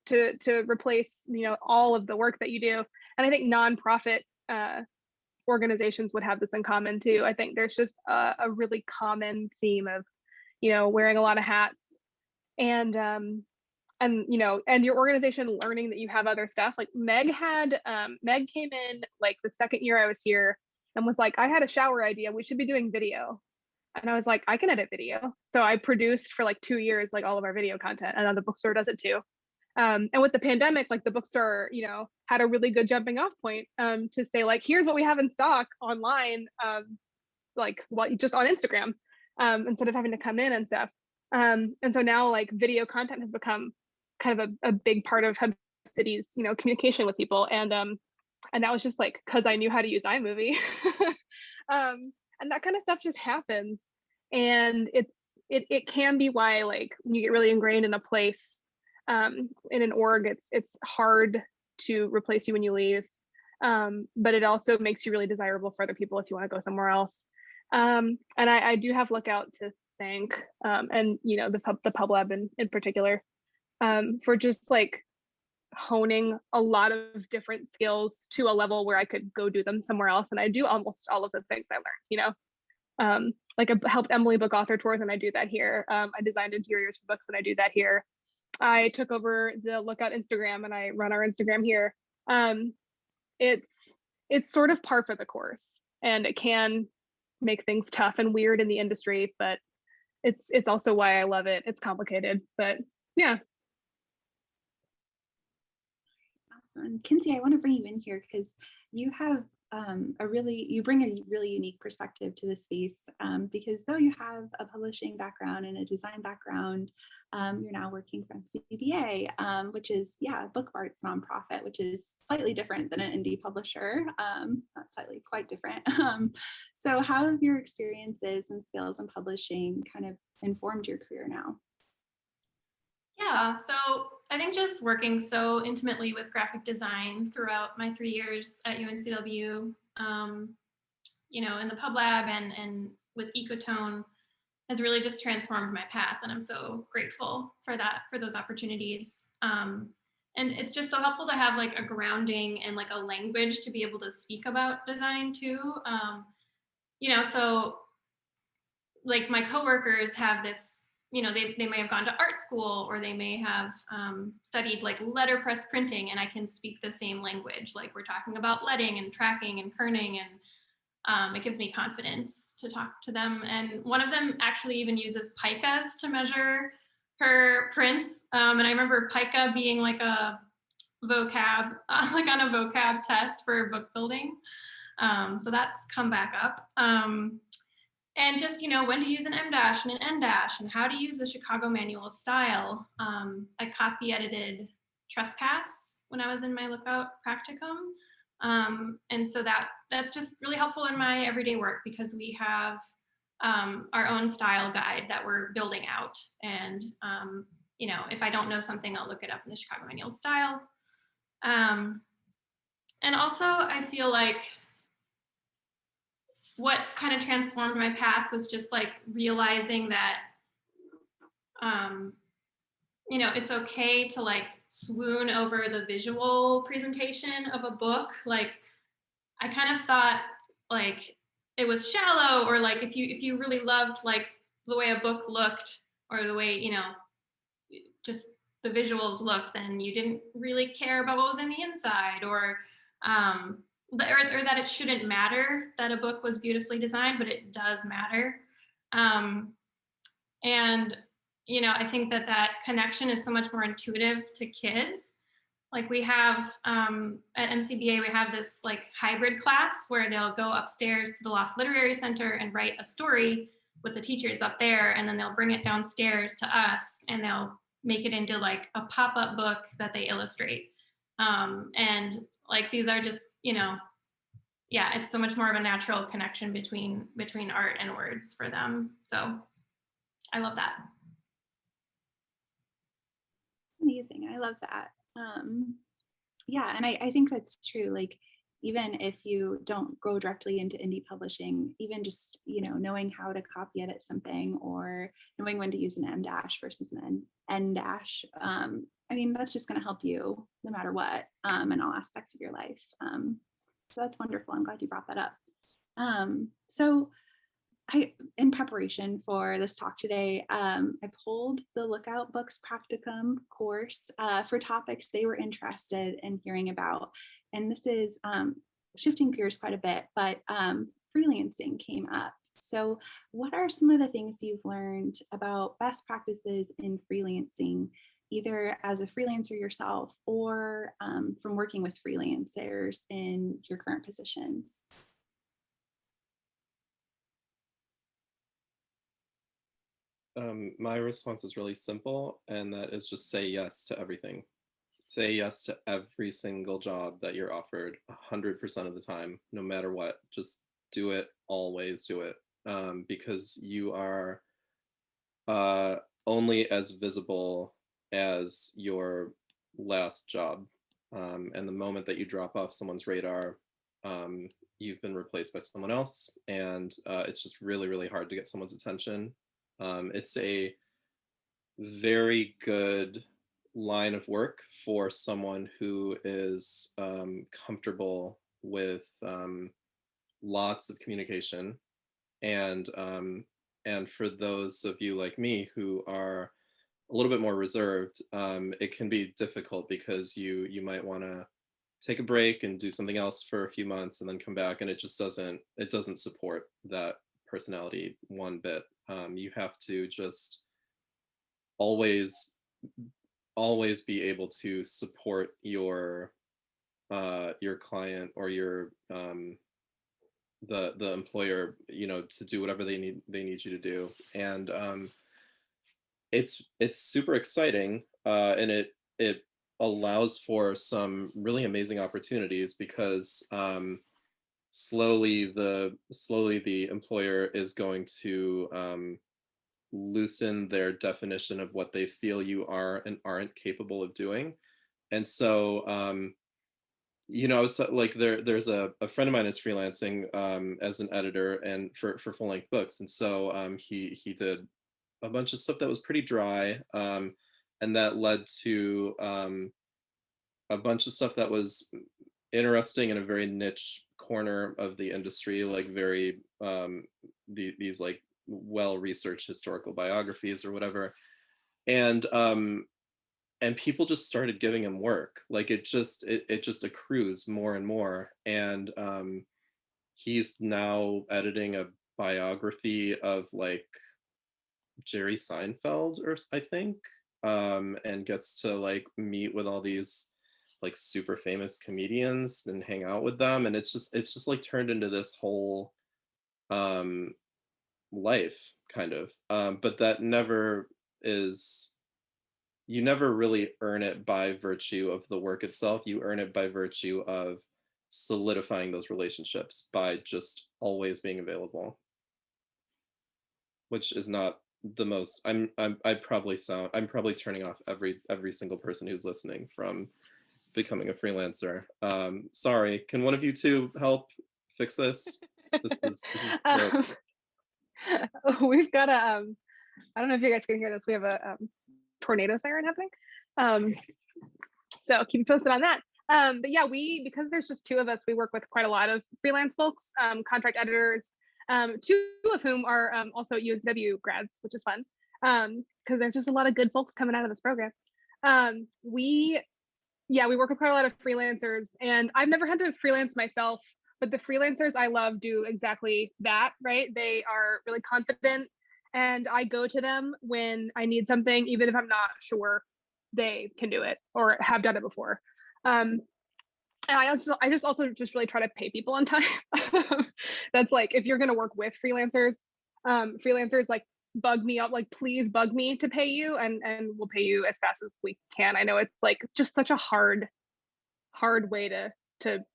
to replace all of the work that you do. And I think nonprofit organizations would have this in common too. I think there's just a really common theme of wearing a lot of hats, and your organization learning that you have other stuff. Like Meg came in like the second year I was here and was like, I had a shower idea, we should be doing video. And I was like, I can edit video. So I produced for like 2 years like all of our video content, and now the bookstore does it too. And with the pandemic, like the bookstore had a really good jumping off point to say like, here's what we have in stock online, like just on Instagram, instead of having to come in and stuff. And so now like video content has become kind of a big part of Hub City's communication with people, and that was just like because I knew how to use iMovie. And that kind of stuff just happens, and it can be why like when you get really ingrained in a place, in an org, it's hard to replace you when you leave, but it also makes you really desirable for other people if you want to go somewhere else. And I do have Lookout to thank, and the Pub Lab in particular, for just like honing a lot of different skills to a level where I could go do them somewhere else. And I do almost all of the things I learned, like I helped Emily book author tours, and I do that here. I designed interiors for books, and I do that here. I took over the Lookout Instagram, and I run our Instagram here. It's sort of par for the course, and it can make things tough and weird in the industry, but it's also why I love it. It's complicated, but yeah. Awesome. Kinzy, I want to bring you in here because you have you bring a really unique perspective to the space, because though you have a publishing background and a design background, you're now working for MCBA, which is, yeah, a book arts nonprofit, which is slightly different than an indie publisher, not slightly, quite different. So how have your experiences and skills in publishing kind of informed your career now? Yeah, so I think just working so intimately with graphic design throughout my 3 years at UNCW, in the Pub Lab and with Ecotone has really just transformed my path. And I'm so grateful for that, for those opportunities. And it's just so helpful to have like a grounding and like a language to be able to speak about design too. So like my coworkers have this, they may have gone to art school, or they may have studied like letterpress printing, and I can speak the same language. Like we're talking about letting and tracking and kerning, and it gives me confidence to talk to them. And one of them actually even uses picas to measure her prints. And I remember pica being like a vocab, like on a vocab test for book building. So that's come back up. And just, when to use an M dash and an N dash, and how to use the Chicago Manual of Style. I copy edited Trespass when I was in my Lookout practicum. And so that's just really helpful in my everyday work, because we have our own style guide that we're building out. And, if I don't know something, I'll look it up in the Chicago Manual of Style. And also I feel like what kind of transformed my path was just like realizing that, it's okay to like swoon over the visual presentation of a book. Like I kind of thought like it was shallow, or like if you really loved like the way a book looked, or the way, just the visuals looked, then you didn't really care about what was in the inside, or that it shouldn't matter that a book was beautifully designed, but it does matter. And, I think that connection is so much more intuitive to kids. Like we have, at MCBA, we have this like hybrid class where they'll go upstairs to the Loft Literary Center and write a story with the teachers up there, and then they'll bring it downstairs to us, and they'll make it into like a pop-up book that they illustrate. And like these are just, it's so much more of a natural connection between art and words for them. So I love that. Amazing. I love that. Yeah, and I think that's true. Like, even if you don't go directly into indie publishing, even just, knowing how to copy edit something, or knowing when to use an M dash versus an N dash, that's just going to help you no matter what, in all aspects of your life. So that's wonderful. I'm glad you brought that up. So in preparation for this talk today, I pulled the Lookout Books Practicum course for topics they were interested in hearing about. And this is shifting gears quite a bit, but freelancing came up. So what are some of the things you've learned about best practices in freelancing, either as a freelancer yourself, or from working with freelancers in your current positions? My response is really simple, and that is just say yes to everything. Say yes to every single job that you're offered 100% of the time, no matter what. Just do it, always do it, because you are only as visible as your last job. And the moment that you drop off someone's radar, you've been replaced by someone else, and it's just really, really hard to get someone's attention. It's a very good line of work for someone who is comfortable with lots of communication, and for those of you like me who are a little bit more reserved, it can be difficult, because you might want to take a break and do something else for a few months and then come back, and it doesn't support that personality one bit. You have to just always be able to support your your client or your the employer, you know, to do whatever they need you to do. And it's super exciting, and it allows for some really amazing opportunities, because slowly the employer is going to loosen their definition of what they feel you are and aren't capable of doing. And so you know, I was like, there's a friend of mine is freelancing as an editor and for full-length books. And so he did a bunch of stuff that was pretty dry, and that led to a bunch of stuff that was interesting in a very niche corner of the industry, like very these like well-researched historical biographies or whatever. And people just started giving him work. Like it just accrues more and more. And he's now editing a biography of like Jerry Seinfeld, or I think, and gets to like meet with all these like super famous comedians and hang out with them. And it's just like turned into this whole life kind of. But that never is, you never really earn it by virtue of the work itself. You earn it by virtue of solidifying those relationships by just always being available, which is not the most, I'm probably turning off every single person who's listening from becoming a freelancer. Sorry, can one of you two help fix this? This is We've got a I don't know if you guys can hear this. We have a tornado siren happening. So keep me posted on that. But yeah, because there's just two of us, we work with quite a lot of freelance folks, contract editors, two of whom are also UNCW grads, which is fun, because there's just a lot of good folks coming out of this program. We work with quite a lot of freelancers, and I've never had to freelance myself, but the freelancers I love do exactly that, right? They are really confident, and I go to them when I need something, even if I'm not sure they can do it or have done it before. And I just also really try to pay people on time. That's like, if you're going to work with freelancers, like bug me up, like please bug me to pay you, and we'll pay you as fast as we can. I know it's like just such a hard way to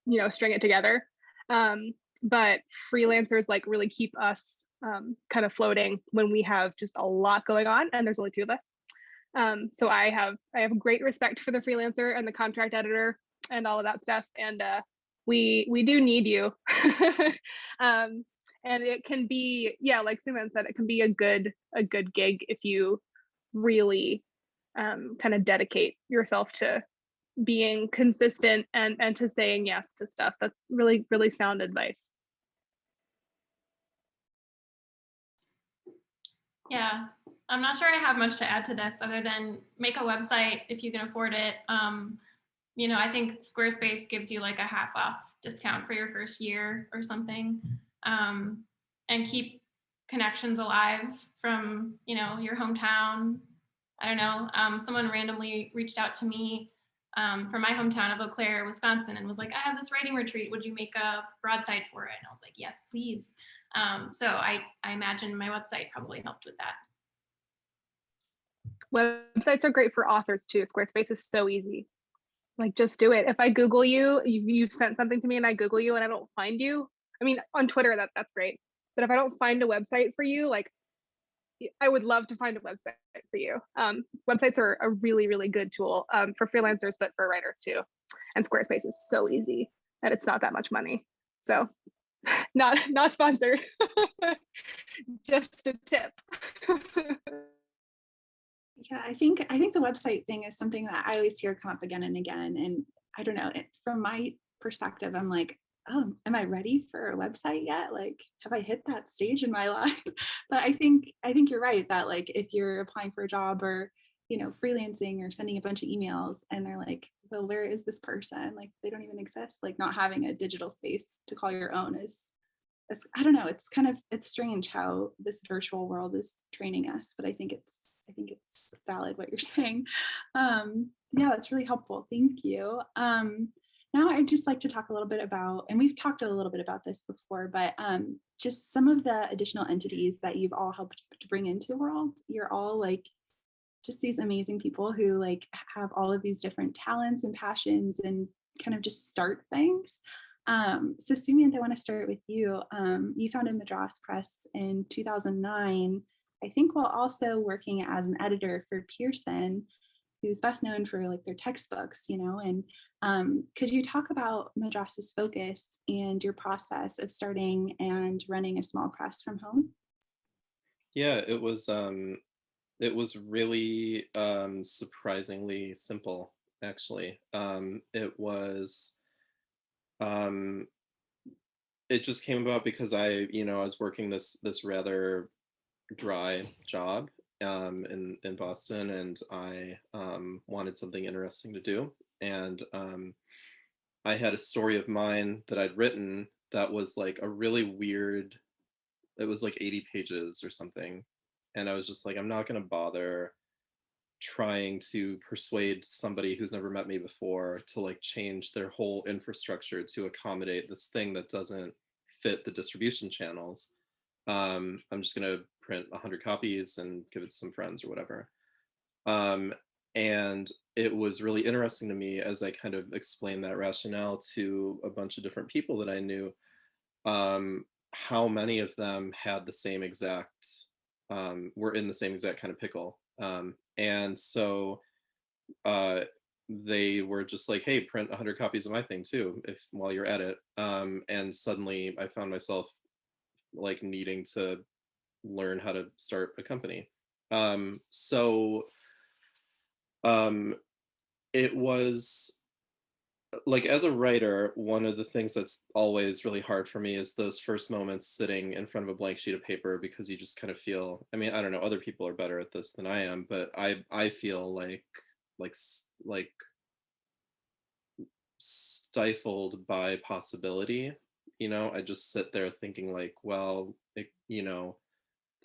you know, string it together. But freelancers like really keep us kind of floating when we have just a lot going on, and there's only two of us. So I have great respect for the freelancer and the contract editor and all of that stuff. And we do need you. And it can be, yeah, like Suman said, it can be a good gig if you really kind of dedicate yourself to being consistent and to saying yes to stuff. That's really, really sound advice. Yeah, I'm not sure I have much to add to this other than make a website if you can afford it. You know, I think Squarespace gives you like a half off discount for your first year or something, and keep connections alive from, you know, your hometown. I don't know. Someone randomly reached out to me from my hometown of Eau Claire, Wisconsin, and was like, I have this writing retreat. Would you make a broadside for it? And I was like, yes, please. So I imagine my website probably helped with that. Websites are great for authors too. Squarespace is so easy. Like, just do it. If I Google you, you've sent something to me and I Google you and I don't find you, I mean, on Twitter, that's great. But if I don't find a website for you, like, I would love to find a website for you. Websites are a really, really good tool for freelancers, but for writers too. And Squarespace is so easy that it's not that much money. So not sponsored, just a tip. Yeah, I think the website thing is something that I always hear come up again and again. And I don't know, from my perspective, I'm like, oh, am I ready for a website yet? Like, have I hit that stage in my life? But I think you're right that like if you're applying for a job or, you know, freelancing or sending a bunch of emails and they're like, well, where is this person? Like, they don't even exist. Like, not having a digital space to call your own is I don't know, it's strange how this virtual world is training us, but I think it's valid what you're saying. Yeah, that's really helpful. Thank you. Now I'd just like to talk a little bit about, and we've talked a little bit about this before, but just some of the additional entities that you've all helped to bring into the world. You're all like just these amazing people who like have all of these different talents and passions and kind of just start things. So Sumanth, I want to start with you. You founded Madras Press in 2009, I think, while also working as an editor for Pearson, who's best known for like their textbooks, you know, and could you talk about Madras's focus and your process of starting and running a small press from home? Yeah, it was really surprisingly simple, actually. It was um, it just came about because I was working this rather dry job in Boston, and I wanted something interesting to do. And I had a story of mine that I'd written that was like a really weird, it was like 80 pages or something. And I was just like, I'm not going to bother trying to persuade somebody who's never met me before to like change their whole infrastructure to accommodate this thing that doesn't fit the distribution channels. I'm just going to print 100 copies and give it to some friends or whatever. Um, and it was really interesting to me as I kind of explained that rationale to a bunch of different people that I knew, how many of them had the same exact, were in the same exact kind of pickle. And so uh, they were just like, hey, print 100 copies of my thing too, if while you're at it. And suddenly I found myself like needing to learn how to start a company. So um, it was like, as a writer, one of the things that's always really hard for me is those first moments sitting in front of a blank sheet of paper, because you just kind of feel, I mean, I don't know, other people are better at this than I am, but I feel like stifled by possibility. I just sit there thinking like, well, the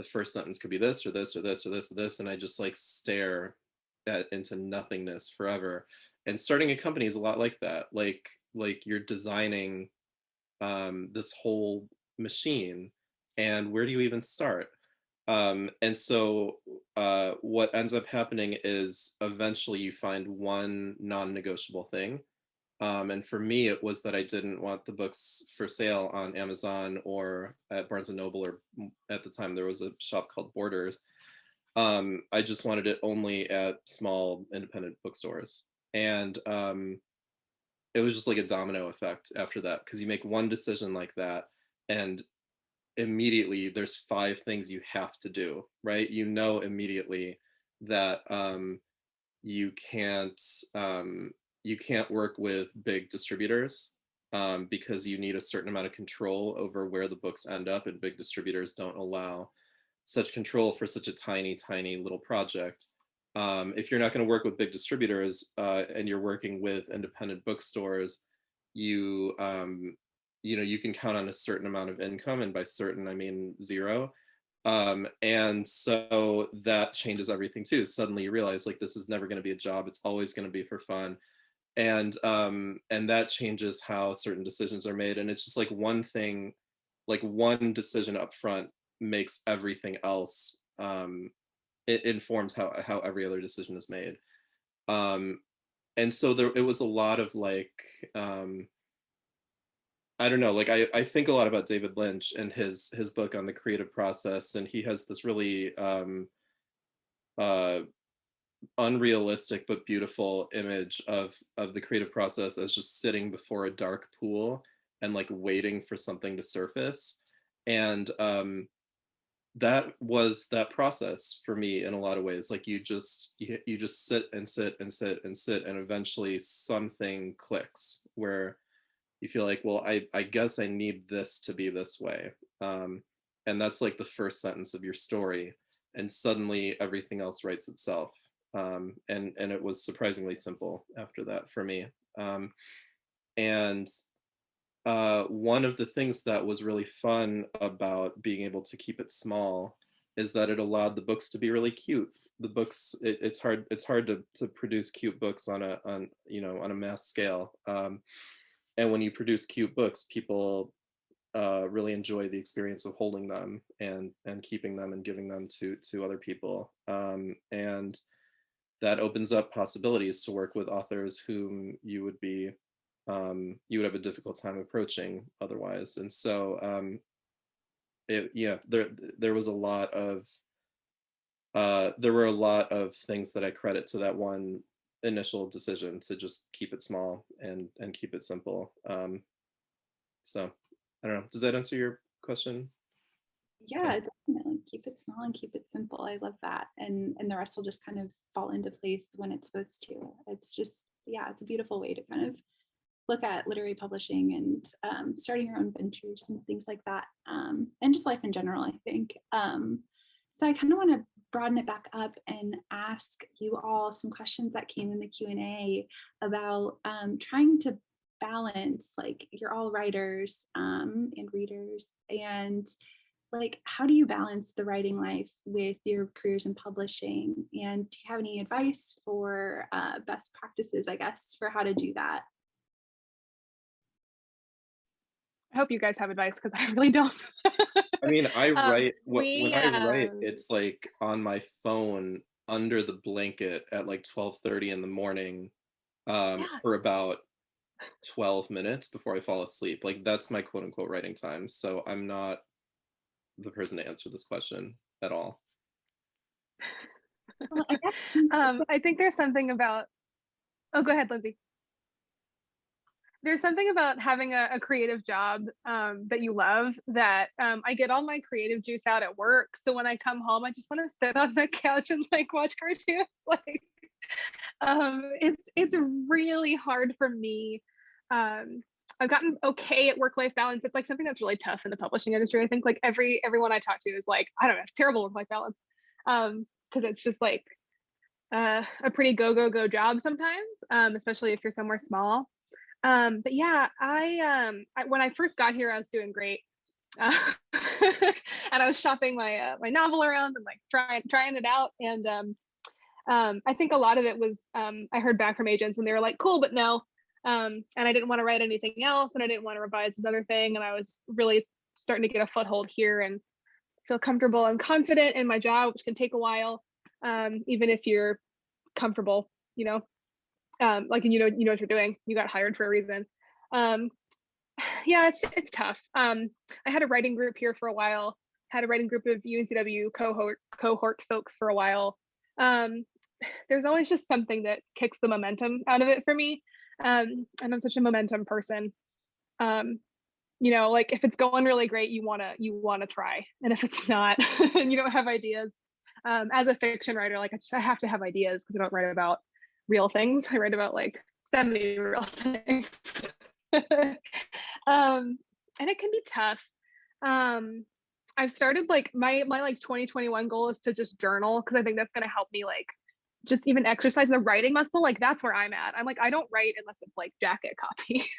first sentence could be this or this or this or this or this, and I just like stare into nothingness forever. And starting a company is a lot like that. Like you're designing this whole machine, and where do you even start? And so what ends up happening is eventually you find one non-negotiable thing. And for me, it was that I didn't want the books for sale on Amazon or at Barnes and Noble, or at the time there was a shop called Borders. I just wanted it only at small independent bookstores. And it was just like a domino effect after that, because you make one decision like that, and immediately there's 5 things you have to do, right? Immediately that you can't you can't work with big distributors, because you need a certain amount of control over where the books end up, and big distributors don't allow such control for such a tiny little project. If you're not going to work with big distributors, and you're working with independent bookstores, you you can count on a certain amount of income, and by certain I mean zero. And so that changes everything too. Suddenly you realize like this is never going to be a job, it's always going to be for fun. And that changes how certain decisions are made. And it's just like one thing, like one decision up front makes everything else, it informs how every other decision is made. And so it was a lot of like, I don't know, like I think a lot about David Lynch and his book on the creative process, and he has this really uh, unrealistic but beautiful image of the creative process as just sitting before a dark pool and like waiting for something to surface. And that was that process for me in a lot of ways. Like you just sit and sit and sit and sit, and eventually something clicks where you feel like, well, I guess I need this to be this way. And that's like the first sentence of your story. And suddenly everything else writes itself. And it was surprisingly simple after that for me. And one of the things that was really fun about being able to keep it small is that it allowed the books to be really cute. The books, it's hard to produce cute books on a mass scale. and when you produce cute books, people really enjoy the experience of holding them and keeping them and giving them to other people, and that opens up possibilities to work with authors whom you would have a difficult time approaching otherwise. And so there was a lot of there were a lot of things that I credit to that one initial decision to just keep it small and keep it simple. So I don't know. Does that answer your question? Yeah, definitely. Keep it small and keep it simple. I love that. And the rest will just kind of fall into place when it's supposed to. It's just, yeah, it's a beautiful way to kind of look at literary publishing and starting your own ventures and things like that. And just life in general, I think. So I kind of want to broaden it back up and ask you all some questions that came in the Q&A about trying to balance, like, you're all writers and readers, and like, how do you balance the writing life with your careers in publishing? And do you have any advice for best practices, I guess, for how to do that? I hope you guys have advice because I really don't. I mean, I write we, when I write, it's like on my phone under the blanket at like 12:30 in the morning, Yeah. for about 12 minutes before I fall asleep. Like that's my quote unquote writing time. So I'm not the person to answer this question at all. Well, I guess I think there's something about, oh, go ahead, Lindsay. There's something about having a creative job that you love that I get all my creative juice out at work. So when I come home, I just want to sit on the couch and like watch cartoons. Like it's really hard for me. I've gotten okay at work-life balance. It's like something that's really tough in the publishing industry. I think like everyone I talk to is like, I don't know, terrible work-life balance. Because it's just like a pretty go job sometimes, especially if you're somewhere small. But yeah, I when I first got here, I was doing great. And I was shopping my my novel around and like trying it out. And I think a lot of it was I heard back from agents and they were like, cool, but no. And I didn't want to write anything else, and I didn't want to revise this other thing. And I was really starting to get a foothold here and feel comfortable and confident in my job, which can take a while, even if you're comfortable, you know. Like, and you know what you're doing. You got hired for a reason. Yeah, it's tough. I had a writing group here for a while. Had a writing group of UNCW cohort folks for a while. There's always just something that kicks the momentum out of it for me. And I'm such a momentum person. You know, like if it's going really great, you wanna try, and if it's not, and you don't have ideas. As a fiction writer, like I have to have ideas because I don't write about real things. I write about like semi-real things. And it can be tough. I've started like my like 2021 goal is to just journal, because I think that's going to help me like just even exercise the writing muscle. Like that's where I'm at. I'm like, I don't write unless it's like jacket copy.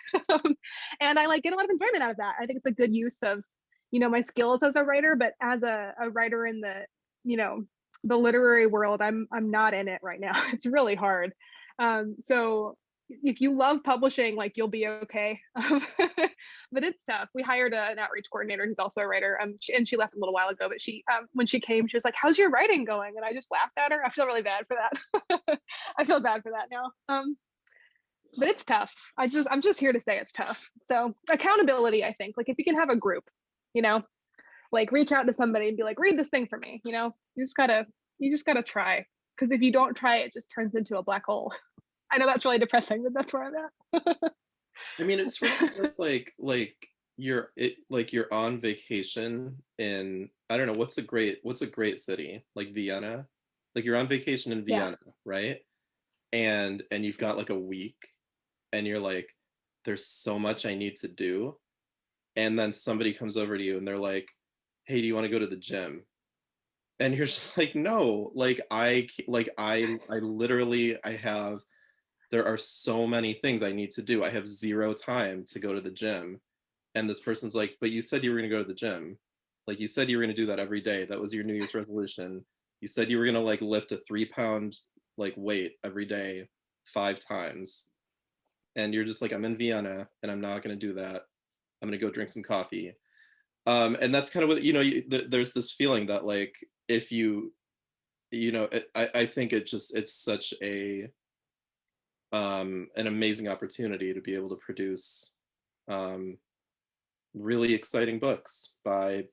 And I like get a lot of enjoyment out of that. I think it's a good use of, you know, my skills as a writer, but as a writer in the, you know, the literary world, I'm not in it right now. It's really hard. So if you love publishing, like you'll be okay. But it's tough. We hired an outreach coordinator who's also a writer, and she left a little while ago, but she when she came, she was like, how's your writing going? And I just laughed at her. I feel really bad for that. I feel bad for that now. But it's tough. I'm just here to say it's tough. So accountability, I think, like if you can have a group, you know, like reach out to somebody and be like, read this thing for me, you know, you just gotta try. Because if you don't try, it just turns into a black hole. I know that's really depressing, but that's where I'm at. I mean, it sort of feels like you're on vacation in, I don't know, what's a great city? Like Vienna? Like you're on vacation in Vienna, yeah. Right? And you've got like a week and you're like, there's so much I need to do. And then somebody comes over to you and they're like, hey, do you want to go to the gym? And you're just like, no, like I literally, there are so many things I need to do. I have zero time to go to the gym. And this person's like, but you said you were going to go to the gym. Like you said you were going to do that every day. That was your New Year's resolution. You said you were going to like lift a 3-pound like weight every day 5 times. and you're just like, I'm in Vienna and I'm not going to do that. I'm going to go drink some coffee. And that's kind of what, there's this feeling that like, if I think it's such an amazing opportunity to be able to produce really exciting books by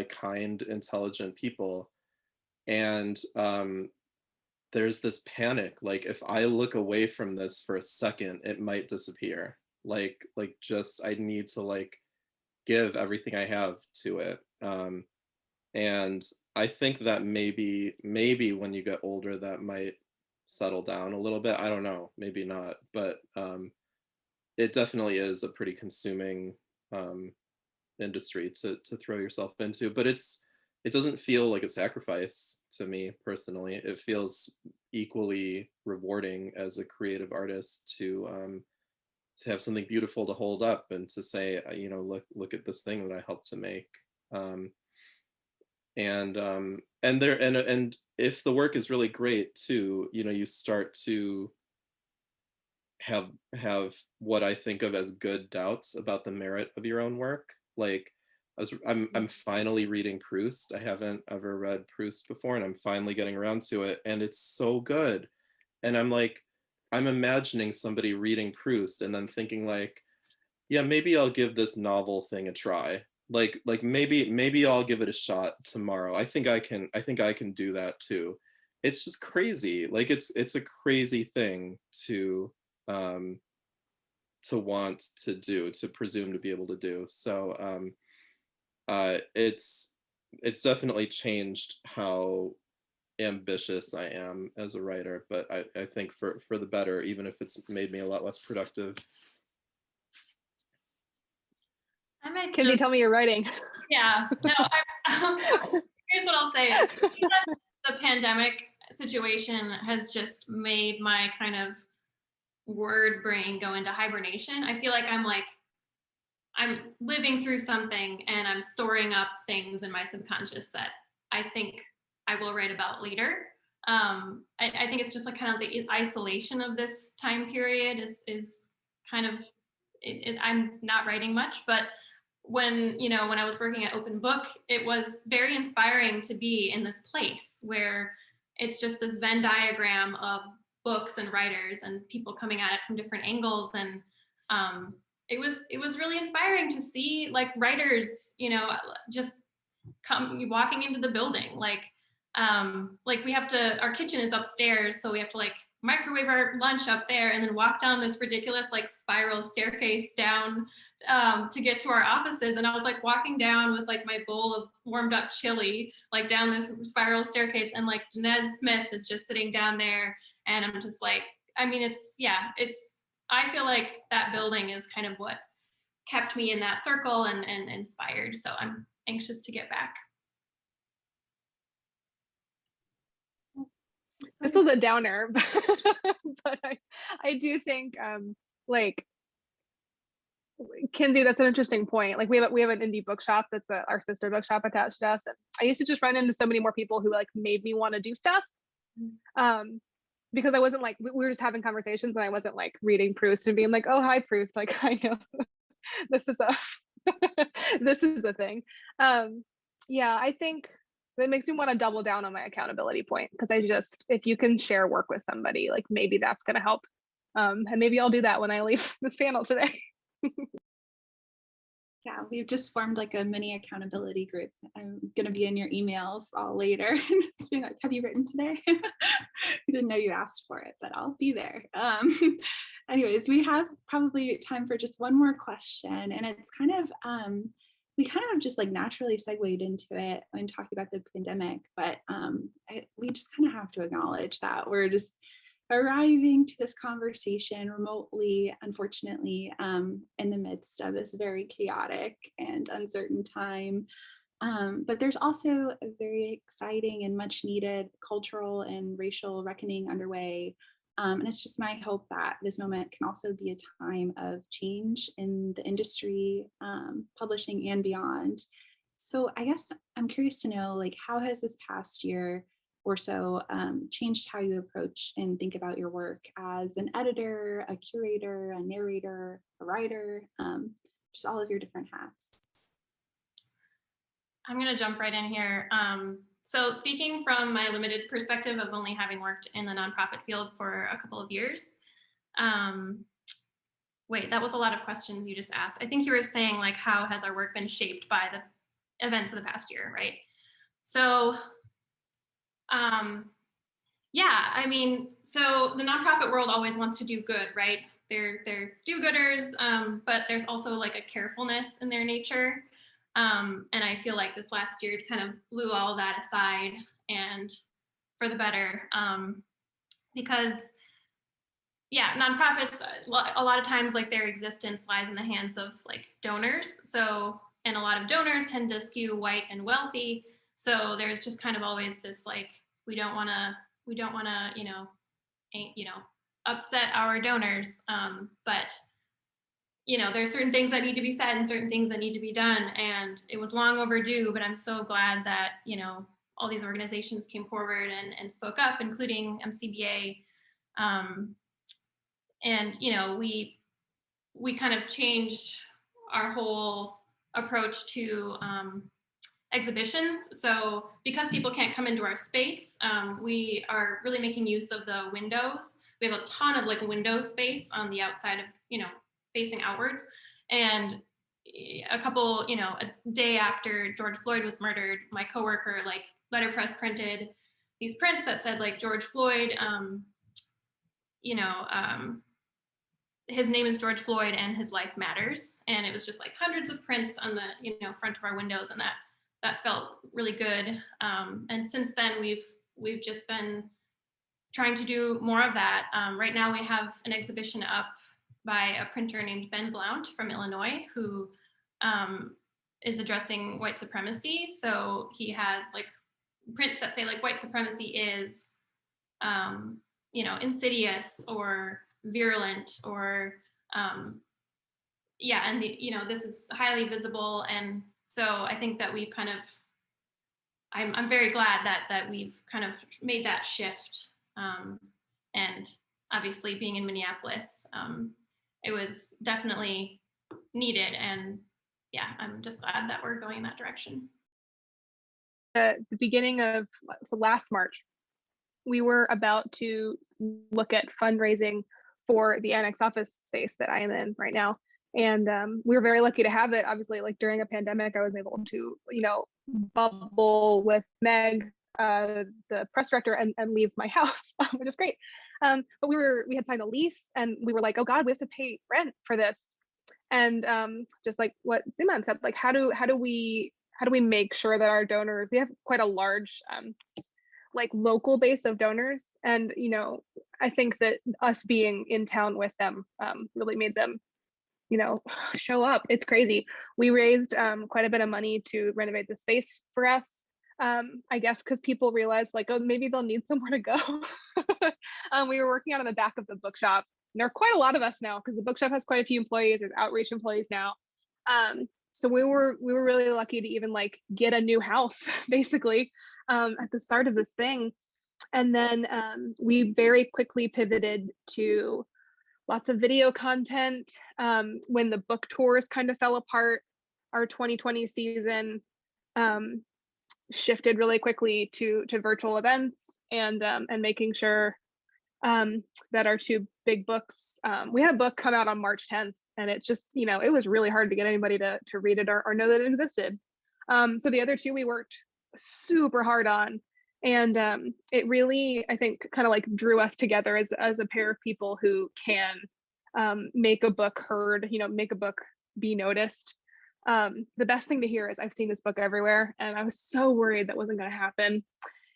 kind, intelligent people. And there's this panic, like if I look away from this for a second, it might disappear. Like just I need to like give everything I have to it. And I think that maybe when you get older, that might settle down a little bit. I don't know, maybe not, but it definitely is a pretty consuming industry to throw yourself into. But it doesn't feel like a sacrifice to me personally. It feels equally rewarding as a creative artist to have something beautiful to hold up and to say, look at this thing that I helped to make. And if the work is really great too, you start to have what I think of as good doubts about the merit of your own work. Like I'm finally reading Proust. I haven't ever read Proust before, and I'm finally getting around to it, and it's so good. And I'm imagining somebody reading Proust and then thinking like, yeah, maybe I'll give this novel thing a try. Like maybe I'll give it a shot tomorrow. I think I can do that too. It's just crazy. Like it's a crazy thing to want to do, to presume to be able to do. So it's definitely changed how ambitious I am as a writer, but I think for the better, even if it's made me a lot less productive. I might Kinzy, tell me you're writing. Yeah, no, here's what I'll say. The pandemic situation has just made my kind of word brain go into hibernation. I feel like I'm living through something and I'm storing up things in my subconscious that I think I will write about later. I think it's just like kind of the isolation of this time period is kind of, I'm not writing much, but when I was working at Open Book, it was very inspiring to be in this place where it's just this Venn diagram of books and writers and people coming at it from different angles. And it was really inspiring to see like writers, just walking into the building. Like we have to, our kitchen is upstairs, so we have to like microwave our lunch up there and then walk down this ridiculous like spiral staircase down to get to our offices. And I was like walking down with like my bowl of warmed up chili, like down this spiral staircase, and like Danez Smith is just sitting down there. And I'm just like, I mean, I feel like that building is kind of what kept me in that circle and inspired. So I'm anxious to get back. This was a downer, but I do think like Kinzy, that's an interesting point. Like we have an indie bookshop that's our sister bookshop attached to us, and I used to just run into so many more people who like made me want to do stuff, because I wasn't like, we were just having conversations and I wasn't like reading Proust and being like, oh hi Proust, like I know this is this is the thing. Yeah, I think that makes me want to double down on my accountability point, because if you can share work with somebody, like maybe that's going to help. And maybe I'll do that when I leave this panel today. Yeah, we've just formed like a mini accountability group. I'm going to be in your emails all later. Like, have you written today? I didn't know you asked for it, but I'll be there. Anyways, we have probably time for just one more question. And it's kind of, we kind of just like naturally segued into it when talking about the pandemic, but we just kind of have to acknowledge that we're just arriving to this conversation remotely, unfortunately, in the midst of this very chaotic and uncertain time. But there's also a very exciting and much needed cultural and racial reckoning underway. And it's just my hope that this moment can also be a time of change in the industry, publishing and beyond. So I guess I'm curious to know, like, how has this past year or so changed how you approach and think about your work as an editor, a curator, a narrator, a writer, just all of your different hats? I'm going to jump right in here. So speaking from my limited perspective of only having worked in the nonprofit field for a couple of years, wait, that was a lot of questions you just asked. I think you were saying like, how has our work been shaped by the events of the past year, right? So, yeah, I mean, so the nonprofit world always wants to do good, right? They're do-gooders, but there's also like a carefulness in their nature. And I feel like this last year kind of blew all that aside and for the better, because yeah, nonprofits, a lot of times like their existence lies in the hands of like donors. So, and a lot of donors tend to skew white and wealthy. So there's just kind of always this like, we don't want to, upset our donors. But there's certain things that need to be said and certain things that need to be done. And it was long overdue, but I'm so glad that, all these organizations came forward and spoke up, including MCBA. And, we kind of changed our whole approach to exhibitions. So because people can't come into our space, we are really making use of the windows. We have a ton of like window space on the outside of, facing outwards. And a day after George Floyd was murdered, my coworker like letterpress printed these prints that said like George Floyd, his name is George Floyd and his life matters. And it was just like hundreds of prints on the, front of our windows. And that felt really good. And since then we've just been trying to do more of that. Right now we have an exhibition up by a printer named Ben Blount from Illinois, who is addressing white supremacy. So he has like prints that say like white supremacy is, insidious or virulent or, and this is highly visible. And so I think that we've kind of, I'm very glad that we've kind of made that shift. And obviously being in Minneapolis, it was definitely needed. And yeah, I'm just glad that we're going in that direction. The beginning of, so last March, we were about to look at fundraising for the annex office space that I am in right now. And we were very lucky to have it. Obviously, like during a pandemic, I was able to, bubble with Meg, the press director, and leave my house, which is great. But we had signed a lease and we were like, oh God, we have to pay rent for this. And just like what Sumanth said, like how do we make sure that our donors, we have quite a large like local base of donors. And, I think that us being in town with them really made them, show up. It's crazy. We raised quite a bit of money to renovate the space for us. I guess because people realized like, oh, maybe they'll need somewhere to go. We were working out in the back of the bookshop. And there are quite a lot of us now because the bookshop has quite a few employees. There's outreach employees now. So we were really lucky to even like get a new house basically at the start of this thing. And then we very quickly pivoted to lots of video content. When the book tours kind of fell apart, our 2020 season shifted really quickly to virtual events and making sure that our two big books, we had a book come out on March 10th, and it just, it was really hard to get anybody to read it or know that it existed. So the other two we worked super hard on, and it really, I think, kind of like drew us together as a pair of people who can make a book heard, make a book be noticed. The best thing to hear is I've seen this book everywhere, and I was so worried that wasn't going to happen.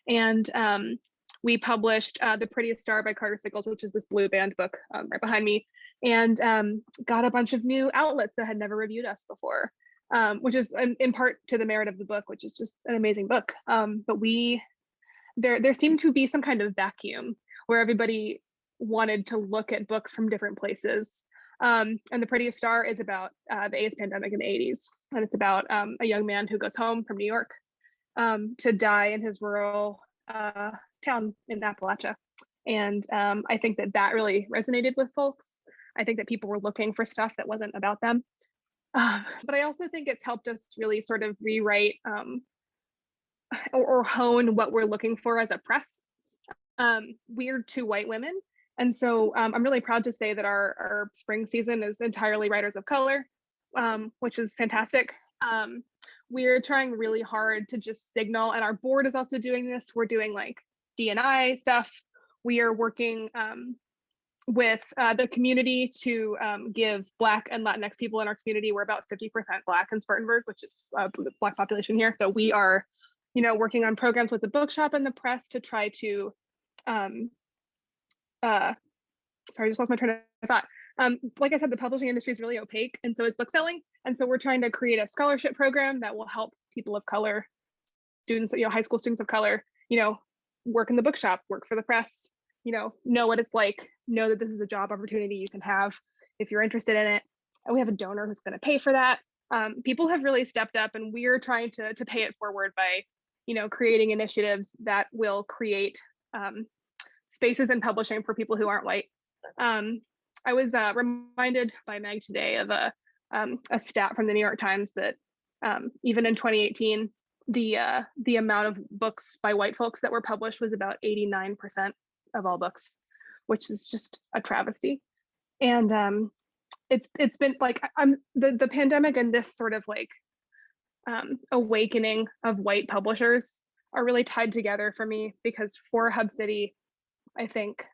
And we published The Prettiest Star by Carter Sickles, which is this blue band book right behind me, and got a bunch of new outlets that had never reviewed us before, which is in part to the merit of the book, which is just an amazing book. But there seemed to be some kind of vacuum where everybody wanted to look at books from different places. And The Prettiest Star is about the AIDS pandemic in the 80s. And it's about a young man who goes home from New York to die in his rural town in Appalachia. And I think that really resonated with folks. I think that people were looking for stuff that wasn't about them. But I also think it's helped us really sort of rewrite or hone what we're looking for as a press. We're two white women. And so I'm really proud to say that our spring season is entirely writers of color, which is fantastic. We're trying really hard to just signal, and our board is also doing this. We're doing like D&I stuff. We are working with the community to give Black and Latinx people in our community. We're about 50% Black in Spartanburg, which is the Black population here. So we are, working on programs with the bookshop and the press to try to, sorry, I just lost my train of thought. Like I said, the publishing industry is really opaque, and so is book selling. And so we're trying to create a scholarship program that will help people of color, students, high school students of color, work in the bookshop, work for the press, know what it's like, know that this is a job opportunity you can have if you're interested in it. And we have a donor who's going to pay for that. People have really stepped up, and we're trying to pay it forward by, creating initiatives that will create spaces in publishing for people who aren't white. I was reminded by Meg today of a stat from the New York Times that even in 2018, the amount of books by white folks that were published was about 89% of all books, which is just a travesty. And it's been like the pandemic and this sort of like awakening of white publishers are really tied together for me, because for Hub City, I think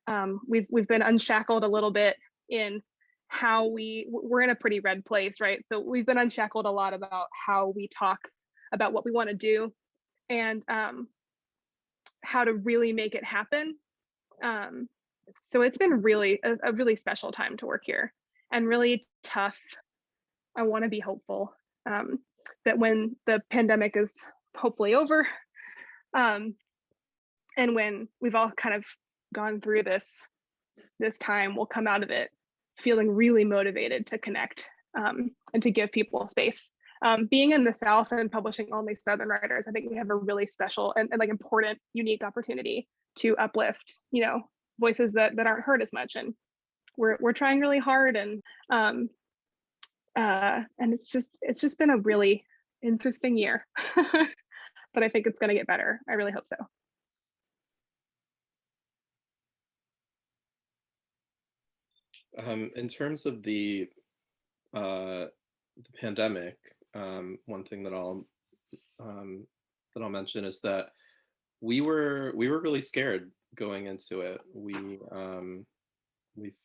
we've been unshackled a little bit in how we're in a pretty red place, right? So we've been unshackled a lot about how we talk about what we want to do and how to really make it happen. So it's been really a really special time to work here, and really tough. I want to be hopeful that when the pandemic is hopefully over, and when we've all kind of gone through this time, we'll come out of it feeling really motivated to connect and to give people space. Being in the South and publishing only Southern writers, I think we have a really special and like important, unique opportunity to uplift, voices that aren't heard as much. And we're trying really hard, and it's just been a really interesting year. But I think it's going to get better. I really hope so. In terms of the pandemic, one thing that I'll mention is that we were really scared going into it. We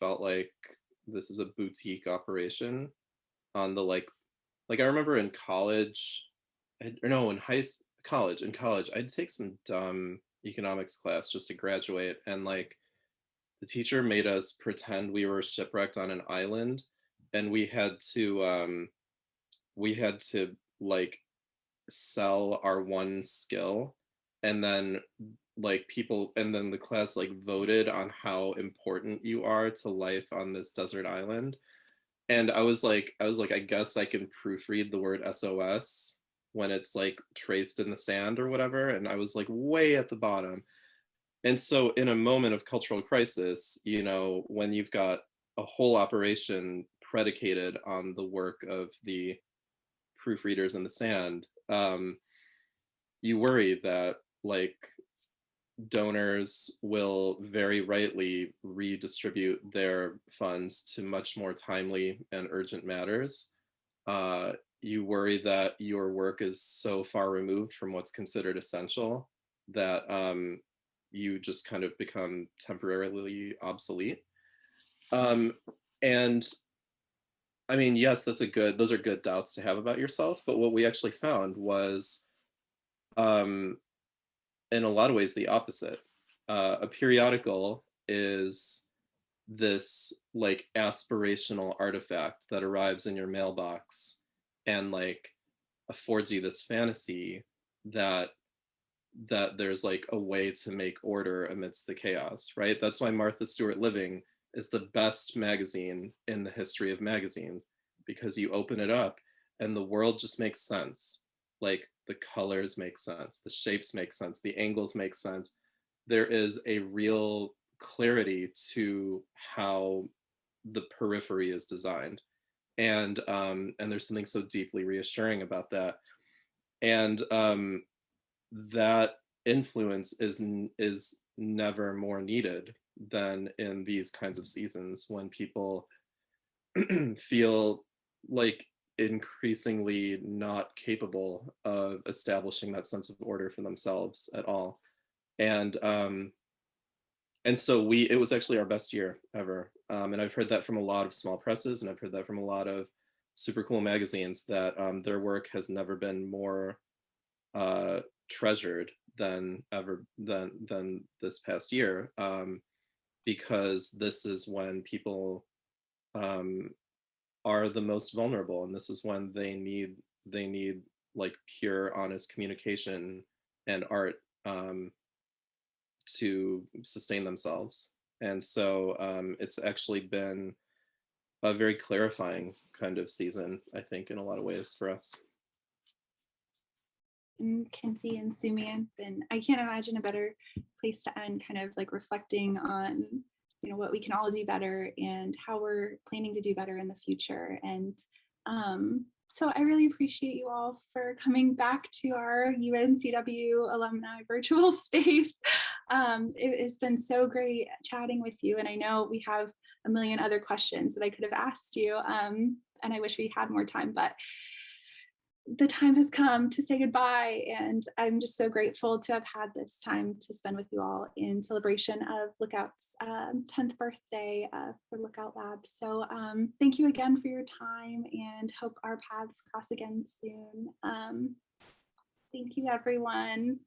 felt like this is a boutique operation on the like I remember in college, in college, I'd take some dumb economics class just to graduate, and like the teacher made us pretend we were shipwrecked on an island, and we had to like sell our one skill, and then the class like voted on how important you are to life on this desert island. And I was like, I guess I can proofread the word SOS when it's like traced in the sand or whatever. And I was like way at the bottom. And so in a moment of cultural crisis, when you've got a whole operation predicated on the work of the proofreaders in the sand, you worry that like donors will very rightly redistribute their funds to much more timely and urgent matters. You worry that your work is so far removed from what's considered essential that you just kind of become temporarily obsolete. And I mean, yes, those are good doubts to have about yourself, but what we actually found was in a lot of ways the opposite. A periodical is this like aspirational artifact that arrives in your mailbox and like affords you this fantasy that there's like a way to make order amidst the chaos, right? That's why Martha Stewart Living is the best magazine in the history of magazines, because you open it up and the world just makes sense. like the colors make sense, the shapes make sense, the angles make sense. There is a real clarity to how the periphery is designed. And there's something so deeply reassuring about that. And that influence is never more needed than in these kinds of seasons when people feel like increasingly not capable of establishing that sense of order for themselves at all. And so it was actually our best year ever. And I've heard that from a lot of small presses, and I've heard that from a lot of super cool magazines, that their work has never been more treasured than this past year, because this is when people are the most vulnerable, and this is when they need like pure, honest communication and art to sustain themselves. And so it's actually been a very clarifying kind of season, I think, in a lot of ways for us. Kinzy and Sumanth, and I can't imagine a better place to end, kind of like reflecting on, you know, what we can all do better and how we're planning to do better in the future. And so I really appreciate you all for coming back to our UNCW alumni virtual space. It has been so great chatting with you, and I know we have a million other questions that I could have asked you, and I wish we had more time, but the time has come to say goodbye, and I'm just so grateful to have had this time to spend with you all in celebration of Lookout's 10th birthday for Lookout Labs. So thank you again for your time, and hope our paths cross again soon. Thank you, everyone.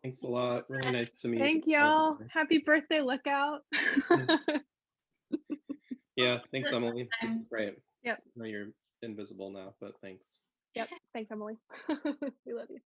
Thanks a lot. Really nice to meet Thank y'all. Happy birthday, Lookout. Yeah, thanks, Emily. This is great. Yep. I know you're invisible now, but thanks. Yep. Thanks, Emily. We love you.